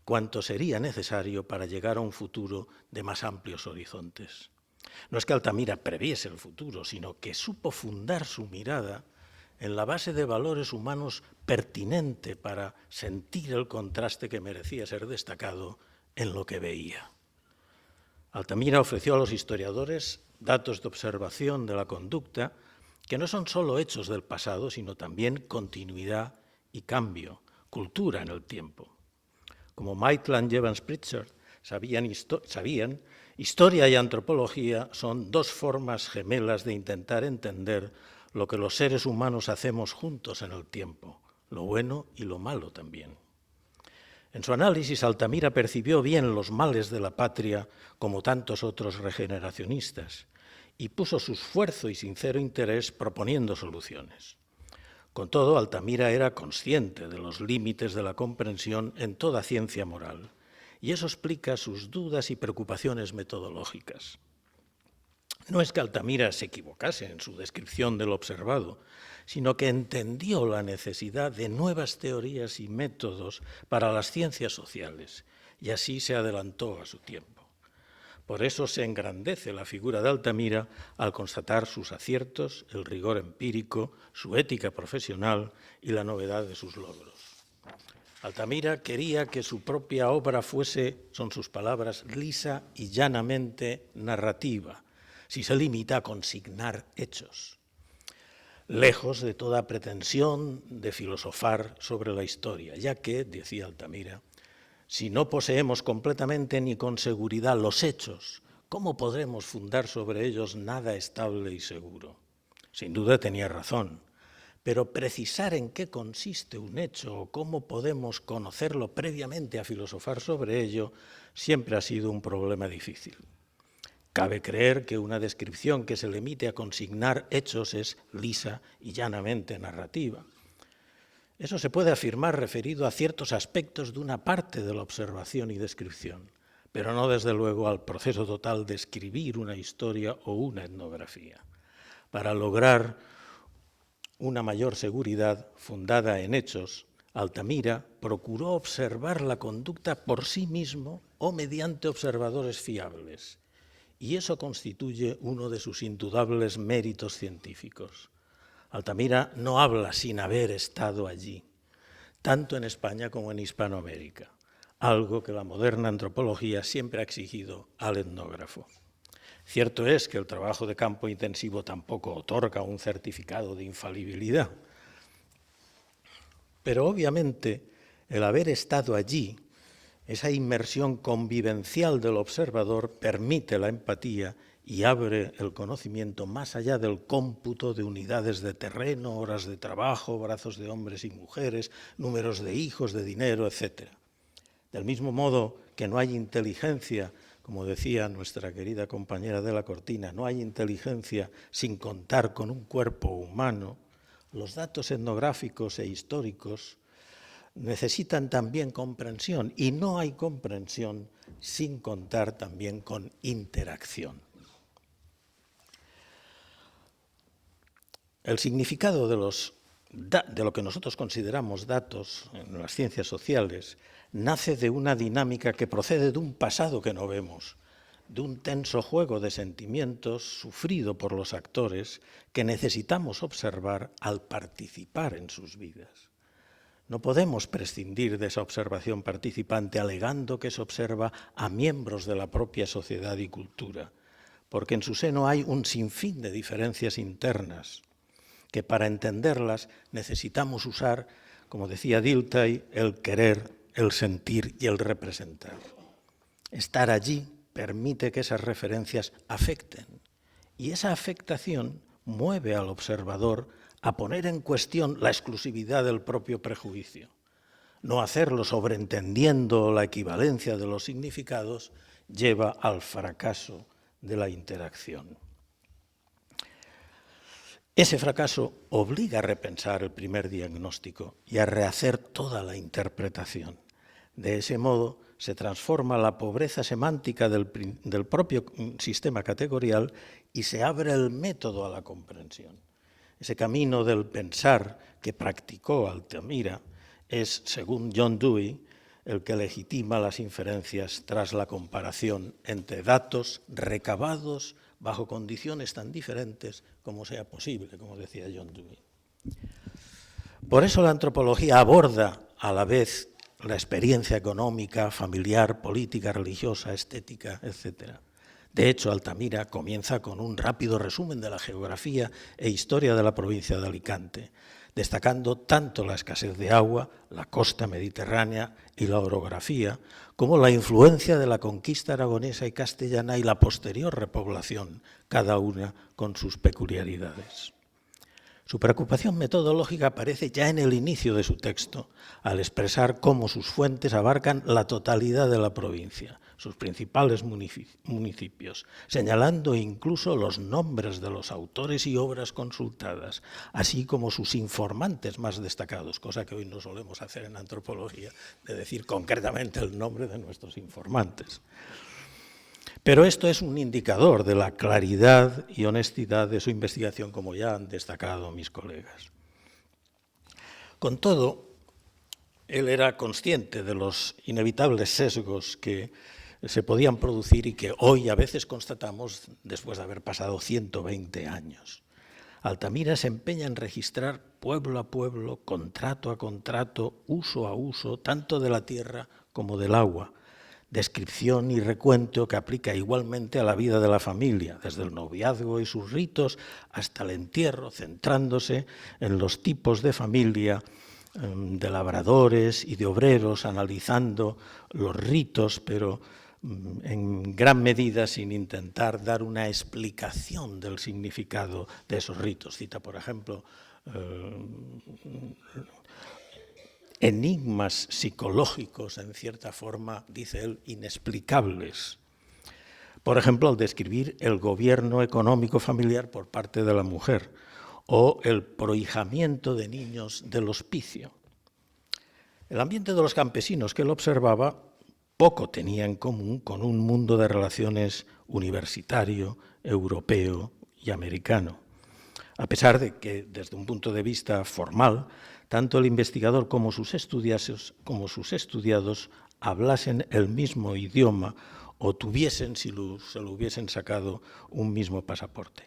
cuánto sería necesario para llegar a un futuro de más amplios horizontes. No es que Altamira previese el futuro, sino que supo fundar su mirada en la base de valores humanos pertinente para sentir el contraste que merecía ser destacado en lo que veía. Altamira ofreció a los historiadores datos de observación de la conducta que no son solo hechos del pasado, sino también continuidad y cambio, cultura en el tiempo. Como Maitland y Evans Pritchard sabían, historia y antropología son dos formas gemelas de intentar entender lo que los seres humanos hacemos juntos en el tiempo, lo bueno y lo malo también. En su análisis, Altamira percibió bien los males de la patria como tantos otros regeneracionistas y puso su esfuerzo y sincero interés proponiendo soluciones. Con todo, Altamira era consciente de los límites de la comprensión en toda ciencia moral, y eso explica sus dudas y preocupaciones metodológicas. No es que Altamira se equivocase en su descripción de lo observado, sino que entendió la necesidad de nuevas teorías y métodos para las ciencias sociales, y así se adelantó a su tiempo. Por eso se engrandece la figura de Altamira al constatar sus aciertos, el rigor empírico, su ética profesional y la novedad de sus logros. Altamira quería que su propia obra fuese, son sus palabras, lisa y llanamente narrativa, si se limita a consignar hechos, lejos de toda pretensión de filosofar sobre la historia, ya que, decía Altamira, si no poseemos completamente ni con seguridad los hechos, ¿cómo podremos fundar sobre ellos nada estable y seguro? Sin duda tenía razón, pero precisar en qué consiste un hecho o cómo podemos conocerlo previamente a filosofar sobre ello siempre ha sido un problema difícil. Cabe creer que una descripción que se limite a consignar hechos es lisa y llanamente narrativa. Eso se puede afirmar referido a ciertos aspectos de una parte de la observación y descripción, pero no desde luego al proceso total de escribir una historia o una etnografía. Para lograr una mayor seguridad fundada en hechos, Altamira procuró observar la conducta por sí mismo o mediante observadores fiables, y eso constituye uno de sus indudables méritos científicos. Altamira no habla sin haber estado allí, tanto en España como en Hispanoamérica, algo que la moderna antropología siempre ha exigido al etnógrafo. Cierto es que el trabajo de campo intensivo tampoco otorga un certificado de infalibilidad, pero obviamente el haber estado allí, esa inmersión convivencial del observador, permite la empatía y abre el conocimiento más allá del cómputo de unidades de terreno, horas de trabajo, brazos de hombres y mujeres, números de hijos, de dinero, etc. Del mismo modo que no hay inteligencia, como decía nuestra querida compañera de la cortina, no hay inteligencia sin contar con un cuerpo humano, los datos etnográficos e históricos necesitan también comprensión, y no hay comprensión sin contar también con interacción. El significado de lo que nosotros consideramos datos en las ciencias sociales nace de una dinámica que procede de un pasado que no vemos, de un tenso juego de sentimientos sufrido por los actores que necesitamos observar al participar en sus vidas. No podemos prescindir de esa observación participante alegando que se observa a miembros de la propia sociedad y cultura, porque en su seno hay un sinfín de diferencias internas que para entenderlas necesitamos usar, como decía Dilthey, el querer, el sentir y el representar. Estar allí permite que esas referencias afecten, y esa afectación mueve al observador a poner en cuestión la exclusividad del propio prejuicio. No hacerlo sobreentendiendo la equivalencia de los significados lleva al fracaso de la interacción. Ese fracaso obliga a repensar el primer diagnóstico y a rehacer toda la interpretación. De ese modo se transforma la pobreza semántica del propio sistema categorial y se abre el método a la comprensión. Ese camino del pensar que practicó Altamira es, según John Dewey, el que legitima las inferencias tras la comparación entre datos recabados bajo condiciones tan diferentes como sea posible, como decía John Dewey. Por eso la antropología aborda a la vez la experiencia económica, familiar, política, religiosa, estética, etc. De hecho, Altamira comienza con un rápido resumen de la geografía e historia de la provincia de Alicante, destacando tanto la escasez de agua, la costa mediterránea y la orografía, como la influencia de la conquista aragonesa y castellana y la posterior repoblación, cada una con sus peculiaridades. Su preocupación metodológica aparece ya en el inicio de su texto, al expresar cómo sus fuentes abarcan la totalidad de la provincia, sus principales municipios, señalando incluso los nombres de los autores y obras consultadas, así como sus informantes más destacados, cosa que hoy no solemos hacer en antropología, de decir concretamente el nombre de nuestros informantes. Pero esto es un indicador de la claridad y honestidad de su investigación, como ya han destacado mis colegas. Con todo, él era consciente de los inevitables sesgos que se podían producir y que hoy a veces constatamos después de haber pasado 120 años. Altamira se empeña en registrar pueblo a pueblo, contrato a contrato, uso a uso, tanto de la tierra como del agua, descripción y recuento que aplica igualmente a la vida de la familia, desde el noviazgo y sus ritos hasta el entierro, centrándose en los tipos de familia de labradores y de obreros, analizando los ritos, pero en gran medida sin intentar dar una explicación del significado de esos ritos. Cita, por ejemplo, enigmas psicológicos, en cierta forma, dice él, inexplicables. Por ejemplo, al describir el gobierno económico familiar por parte de la mujer o el prohijamiento de niños del hospicio. El ambiente de los campesinos que él observaba poco tenía en común con un mundo de relaciones universitario, europeo y americano. A pesar de que, desde un punto de vista formal, tanto el investigador como sus estudiados hablasen el mismo idioma o tuviesen, si se lo hubiesen sacado, un mismo pasaporte.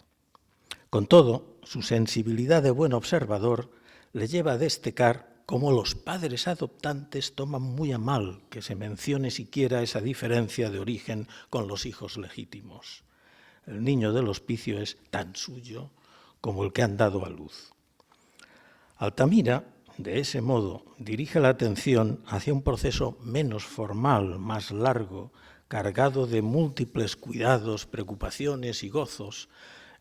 Con todo, su sensibilidad de buen observador le lleva a destacar cómo los padres adoptantes toman muy a mal que se mencione siquiera esa diferencia de origen con los hijos legítimos. El niño del hospicio es tan suyo como el que han dado a luz. Altamira, de ese modo, dirige la atención hacia un proceso menos formal, más largo, cargado de múltiples cuidados, preocupaciones y gozos,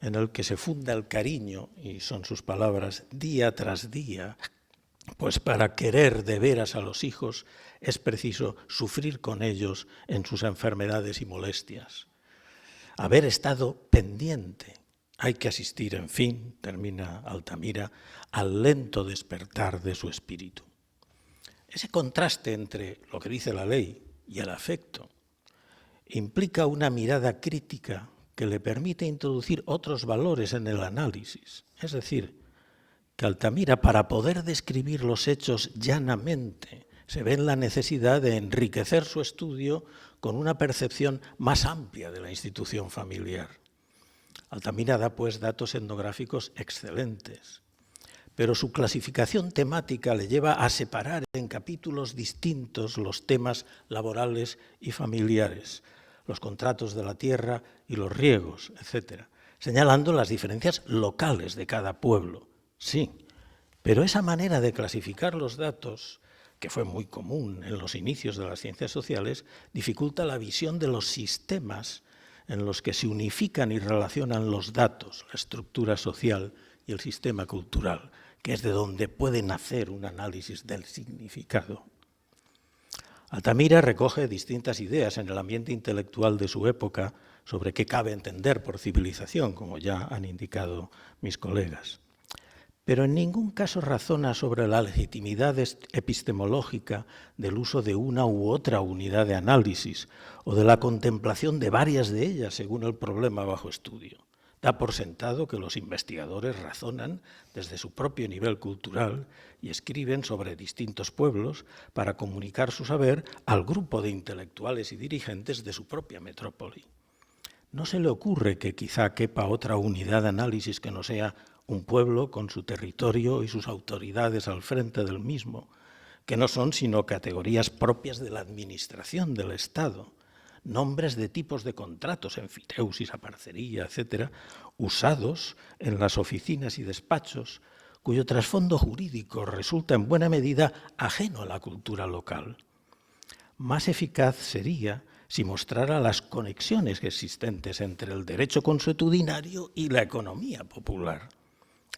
en el que se funda el cariño, y son sus palabras, día tras día, pues para querer de veras a los hijos es preciso sufrir con ellos en sus enfermedades y molestias. Haber estado pendiente. Hay que asistir, en fin, termina Altamira, al lento despertar de su espíritu. Ese contraste entre lo que dice la ley y el afecto implica una mirada crítica que le permite introducir otros valores en el análisis. Es decir, que Altamira, para poder describir los hechos llanamente, se ve en la necesidad de enriquecer su estudio con una percepción más amplia de la institución familiar. Altamira da, pues, datos etnográficos excelentes, pero su clasificación temática le lleva a separar en capítulos distintos los temas laborales y familiares, los contratos de la tierra y los riegos, etc., señalando las diferencias locales de cada pueblo. Sí, pero esa manera de clasificar los datos, que fue muy común en los inicios de las ciencias sociales, dificulta la visión de los sistemas en los que se unifican y relacionan los datos, la estructura social y el sistema cultural, que es de donde puede nacer un análisis del significado. Altamira recoge distintas ideas en el ambiente intelectual de su época sobre qué cabe entender por civilización, como ya han indicado mis colegas. Pero en ningún caso razona sobre la legitimidad epistemológica del uso de una u otra unidad de análisis o de la contemplación de varias de ellas según el problema bajo estudio. Da por sentado que los investigadores razonan desde su propio nivel cultural y escriben sobre distintos pueblos para comunicar su saber al grupo de intelectuales y dirigentes de su propia metrópoli. ¿No se le ocurre que quizá quepa otra unidad de análisis que no sea un pueblo con su territorio y sus autoridades al frente del mismo, que no son sino categorías propias de la administración del Estado, nombres de tipos de contratos, enfiteusis, aparcería, etcétera, usados en las oficinas y despachos, cuyo trasfondo jurídico resulta en buena medida ajeno a la cultura local? Más eficaz sería si mostrara las conexiones existentes entre el derecho consuetudinario y la economía popular.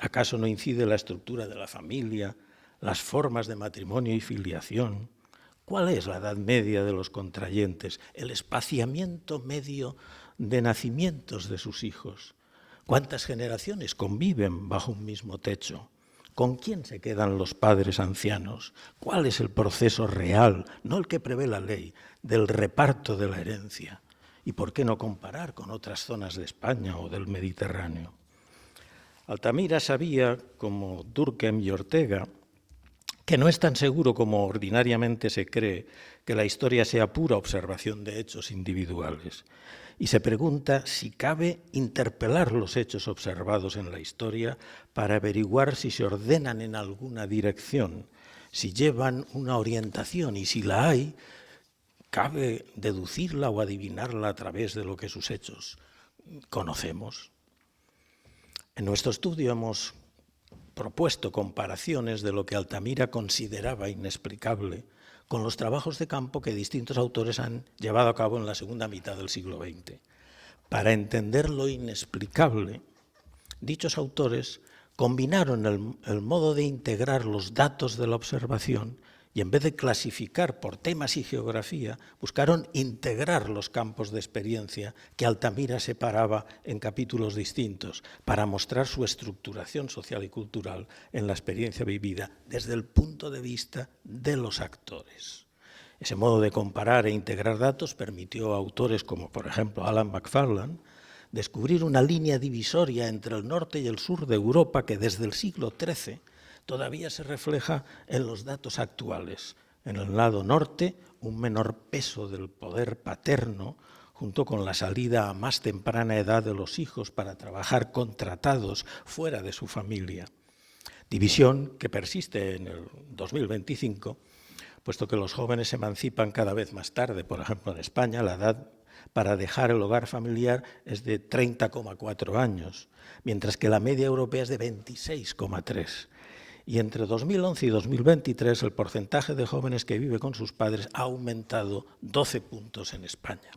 ¿Acaso no incide la estructura de la familia, las formas de matrimonio y filiación? ¿Cuál es la edad media de los contrayentes, el espaciamiento medio de nacimientos de sus hijos? ¿Cuántas generaciones conviven bajo un mismo techo? ¿Con quién se quedan los padres ancianos? ¿Cuál es el proceso real, no el que prevé la ley, del reparto de la herencia? ¿Y por qué no comparar con otras zonas de España o del Mediterráneo? Altamira sabía, como Durkheim y Ortega, que no es tan seguro como ordinariamente se cree que la historia sea pura observación de hechos individuales. Y se pregunta si cabe interpelar los hechos observados en la historia para averiguar si se ordenan en alguna dirección, si llevan una orientación y si la hay, cabe deducirla o adivinarla a través de lo que sus hechos conocemos. En nuestro estudio hemos propuesto comparaciones de lo que Altamira consideraba inexplicable con los trabajos de campo que distintos autores han llevado a cabo en la segunda mitad del siglo XX. Para entender lo inexplicable, dichos autores combinaron el modo de integrar los datos de la observación y en vez de clasificar por temas y geografía, buscaron integrar los campos de experiencia que Altamira separaba en capítulos distintos para mostrar su estructuración social y cultural en la experiencia vivida desde el punto de vista de los actores. Ese modo de comparar e integrar datos permitió a autores como, por ejemplo, Alan McFarlane, descubrir una línea divisoria entre el norte y el sur de Europa que desde el siglo XIII todavía se refleja en los datos actuales. En el lado norte, un menor peso del poder paterno, junto con la salida a más temprana edad de los hijos para trabajar contratados fuera de su familia. División que persiste en el 2025, puesto que los jóvenes se emancipan cada vez más tarde. Por ejemplo, en España la edad para dejar el hogar familiar es de 30,4 años, mientras que la media europea es de 26,3. y entre 2011 y 2023 el porcentaje de jóvenes que vive con sus padres ha aumentado 12 puntos en España.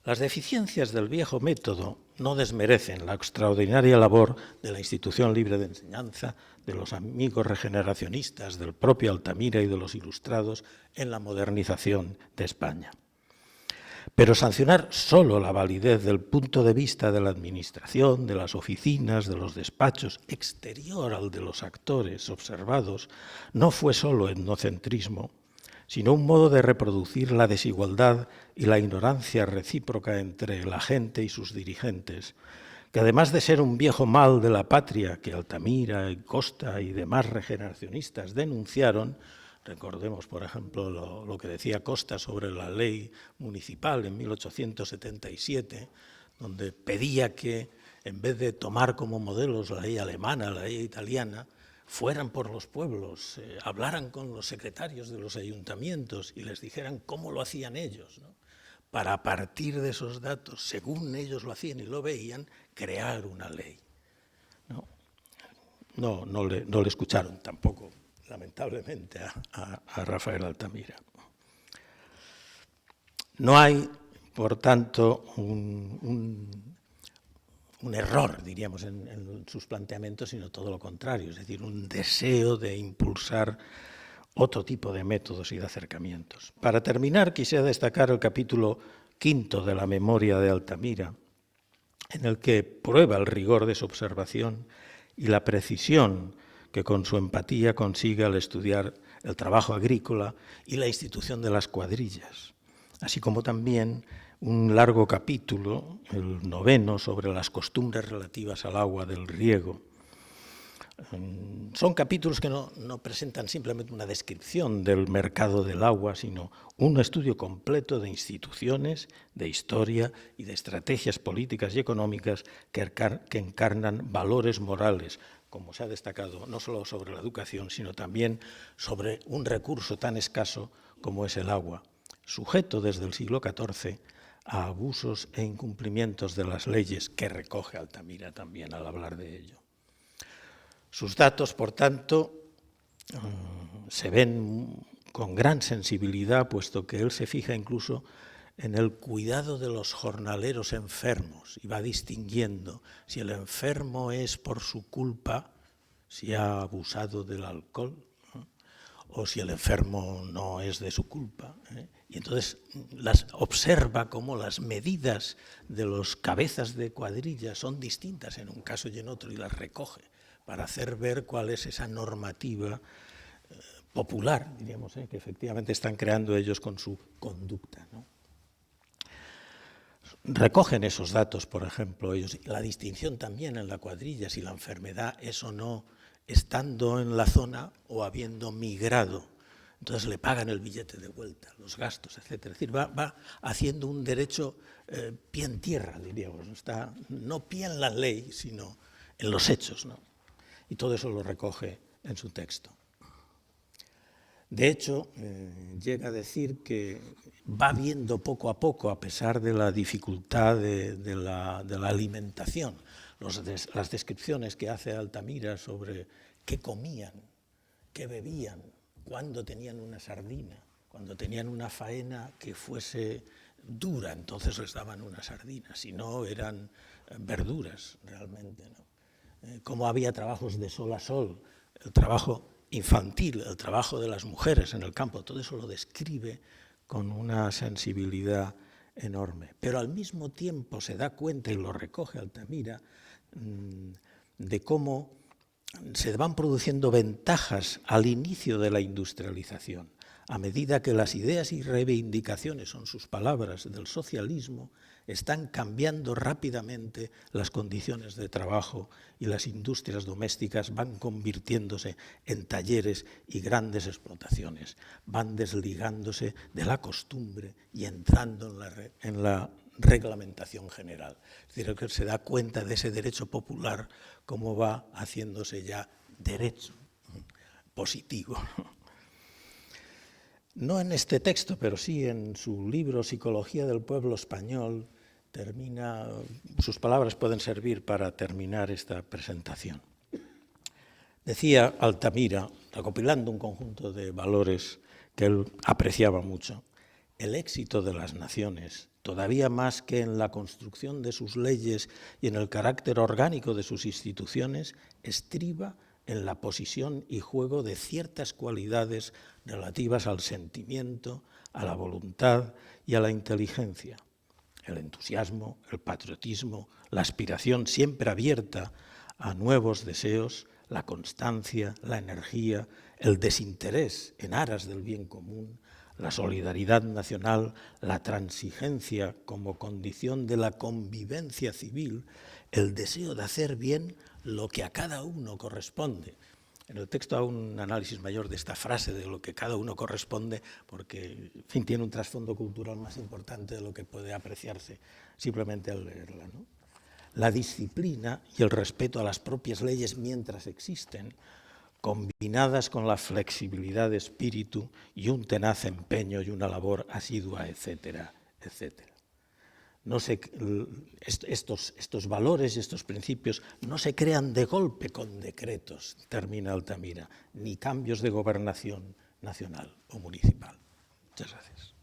Las deficiencias del viejo método no desmerecen la extraordinaria labor de la Institución Libre de Enseñanza, de los amigos regeneracionistas, del propio Altamira y de los ilustrados en la modernización de España. Pero sancionar solo la validez del punto de vista de la administración, de las oficinas, de los despachos, exterior al de los actores observados, no fue solo etnocentrismo, sino un modo de reproducir la desigualdad y la ignorancia recíproca entre la gente y sus dirigentes, que además de ser un viejo mal de la patria que Altamira y Costa y demás regeneracionistas denunciaron, recordemos, por ejemplo, lo que decía Costa sobre la ley municipal en 1877, donde pedía que, en vez de tomar como modelos la ley alemana, la ley italiana, fueran por los pueblos, hablaran con los secretarios de los ayuntamientos y les dijeran cómo lo hacían ellos, ¿no? Para a partir de esos datos, según ellos lo hacían y lo veían, crear una ley. No le escucharon tampoco, lamentablemente, a Rafael Altamira. No hay, por tanto, un error, diríamos, en sus planteamientos, sino todo lo contrario, es decir, un deseo de impulsar otro tipo de métodos y de acercamientos. Para terminar, quisiera destacar el capítulo 5 de la memoria de Altamira, en el que prueba el rigor de su observación y la precisión que con su empatía consigue al estudiar el trabajo agrícola y la institución de las cuadrillas, así como también un largo capítulo, el 9, sobre las costumbres relativas al agua del riego. Son capítulos que no presentan simplemente una descripción del mercado del agua, sino un estudio completo de instituciones, de historia y de estrategias políticas y económicas que encarnan valores morales, como se ha destacado, no solo sobre la educación, sino también sobre un recurso tan escaso como es el agua, sujeto desde el siglo XIV a abusos e incumplimientos de las leyes que recoge Altamira también al hablar de ello. Sus datos, por tanto, se ven con gran sensibilidad, puesto que él se fija incluso en el cuidado de los jornaleros enfermos y va distinguiendo si el enfermo es por su culpa, si ha abusado del alcohol, o si el enfermo no es de su culpa. Y entonces observa cómo las medidas de los cabezas de cuadrilla son distintas en un caso y en otro y las recoge para hacer ver cuál es esa normativa popular, diríamos, que efectivamente están creando ellos con su conducta, ¿no? Recogen esos datos, por ejemplo, ellos, la distinción también en la cuadrilla, si la enfermedad es o no estando en la zona o habiendo migrado. Entonces le pagan el billete de vuelta, los gastos, etc. Es decir, va haciendo un derecho pie en tierra, diríamos, no pie en la ley, sino en los hechos, ¿no? Y todo eso lo recoge en su texto. De hecho, llega a decir que va viendo poco a poco, a pesar de la dificultad de la alimentación, las descripciones que hace Altamira sobre qué comían, qué bebían, cuándo tenían una sardina, cuando tenían una faena que fuese dura, entonces les daban una sardina, si no eran verduras realmente, ¿no? Cómo había trabajos de sol a sol, el trabajo infantil, el trabajo de las mujeres en el campo, todo eso lo describe con una sensibilidad enorme. Pero al mismo tiempo se da cuenta, y lo recoge Altamira, de cómo se van produciendo ventajas al inicio de la industrialización. A medida que las ideas y reivindicaciones, son sus palabras, del socialismo, están cambiando rápidamente las condiciones de trabajo y las industrias domésticas van convirtiéndose en talleres y grandes explotaciones, van desligándose de la costumbre y entrando en la reglamentación general. Es decir, que se da cuenta de ese derecho popular, cómo va haciéndose ya derecho positivo. No en este texto, pero sí en su libro Psicología del Pueblo Español, sus palabras pueden servir para terminar esta presentación. Decía Altamira, recopilando un conjunto de valores que él apreciaba mucho, el éxito de las naciones, todavía más que en la construcción de sus leyes y en el carácter orgánico de sus instituciones, estriba en la posición y juego de ciertas cualidades relativas al sentimiento, a la voluntad y a la inteligencia. El entusiasmo, el patriotismo, la aspiración siempre abierta a nuevos deseos, la constancia, la energía, el desinterés en aras del bien común, la solidaridad nacional, la transigencia como condición de la convivencia civil, el deseo de hacer bien lo que a cada uno corresponde. En el texto hago un análisis mayor de esta frase de lo que cada uno corresponde, porque en fin, tiene un trasfondo cultural más importante de lo que puede apreciarse simplemente al leerla, ¿no? La disciplina y el respeto a las propias leyes mientras existen, combinadas con la flexibilidad de espíritu y un tenaz empeño y una labor asidua, etcétera, etcétera. No estos valores y estos principios no se crean de golpe con decretos, termina Altamira, ni cambios de gobernación nacional o municipal. Muchas gracias.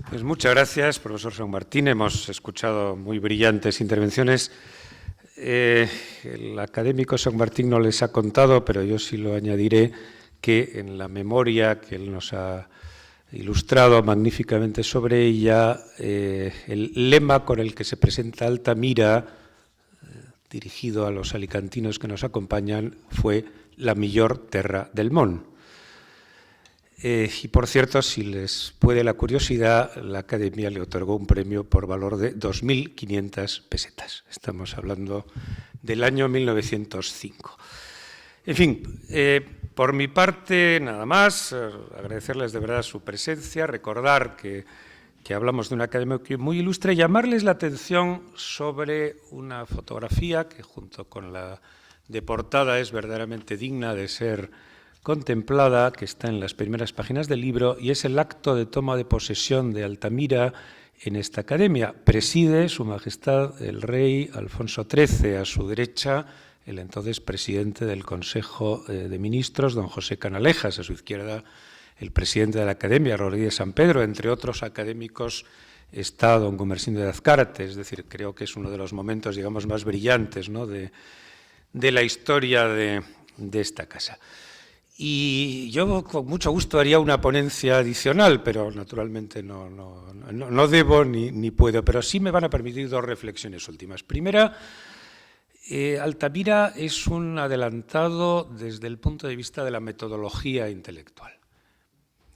Pues muchas gracias, profesor San Martín. Hemos escuchado muy brillantes intervenciones. El académico San Martín no les ha contado, pero yo sí lo añadiré, que en la memoria que él nos ha ilustrado magníficamente sobre ella, el lema con el que se presenta Altamira, dirigido a los alicantinos que nos acompañan, fue la millor terra del món. Y por cierto, si les puede la curiosidad, la Academia le otorgó un premio por valor de 2.500 pesetas. Estamos hablando del año 1905. En fin, por mi parte, nada más, agradecerles de verdad su presencia, recordar que hablamos de un académico muy ilustre, y llamarles la atención sobre una fotografía que junto con la de portada es verdaderamente digna de ser contemplada, que está en las primeras páginas del libro, y es el acto de toma de posesión de Altamira en esta academia. Preside Su Majestad el Rey Alfonso XIII, a su derecha el entonces presidente del Consejo de Ministros, don José Canalejas, a su izquierda el presidente de la Academia, Rodríguez San Pedro, entre otros académicos está don Gumersindo de Azcárate. Es decir, creo que es uno de los momentos, digamos, más brillantes, ¿no?, de la historia de esta casa. Y yo con mucho gusto haría una ponencia adicional, pero naturalmente no debo ni puedo, pero sí me van a permitir dos reflexiones últimas. Primera, Altamira es un adelantado desde el punto de vista de la metodología intelectual.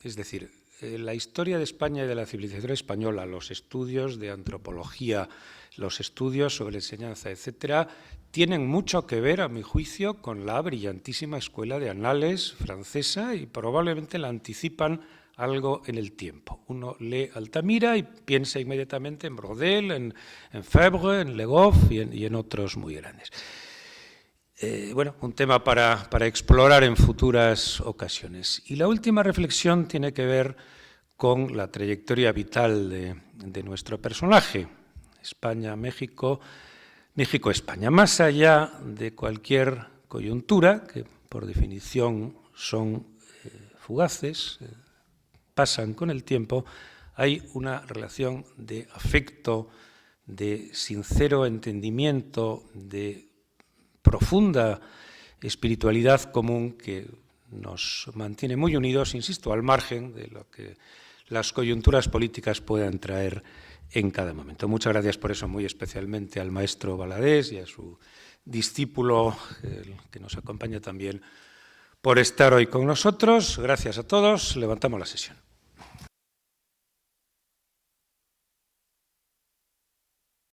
Es decir, la historia de España y de la civilización española, los estudios de antropología, los estudios sobre enseñanza, etcétera, tienen mucho que ver, a mi juicio, con la brillantísima escuela de Annales francesa y probablemente la anticipan algo en el tiempo. Uno lee Altamira y piensa inmediatamente en Brodel, en Febvre, en Le Goff y en otros muy grandes. Bueno, un tema para explorar en futuras ocasiones. Y la última reflexión tiene que ver con la trayectoria vital de nuestro personaje, España, México, México-España. Más allá de cualquier coyuntura, que por definición son fugaces, pasan con el tiempo, hay una relación de afecto, de sincero entendimiento, de profunda espiritualidad común que nos mantiene muy unidos, insisto, al margen de lo que las coyunturas políticas puedan traer en cada momento. Muchas gracias por eso, muy especialmente al maestro Valadés y a su discípulo, que nos acompaña también, por estar hoy con nosotros. Gracias a todos. Levantamos la sesión.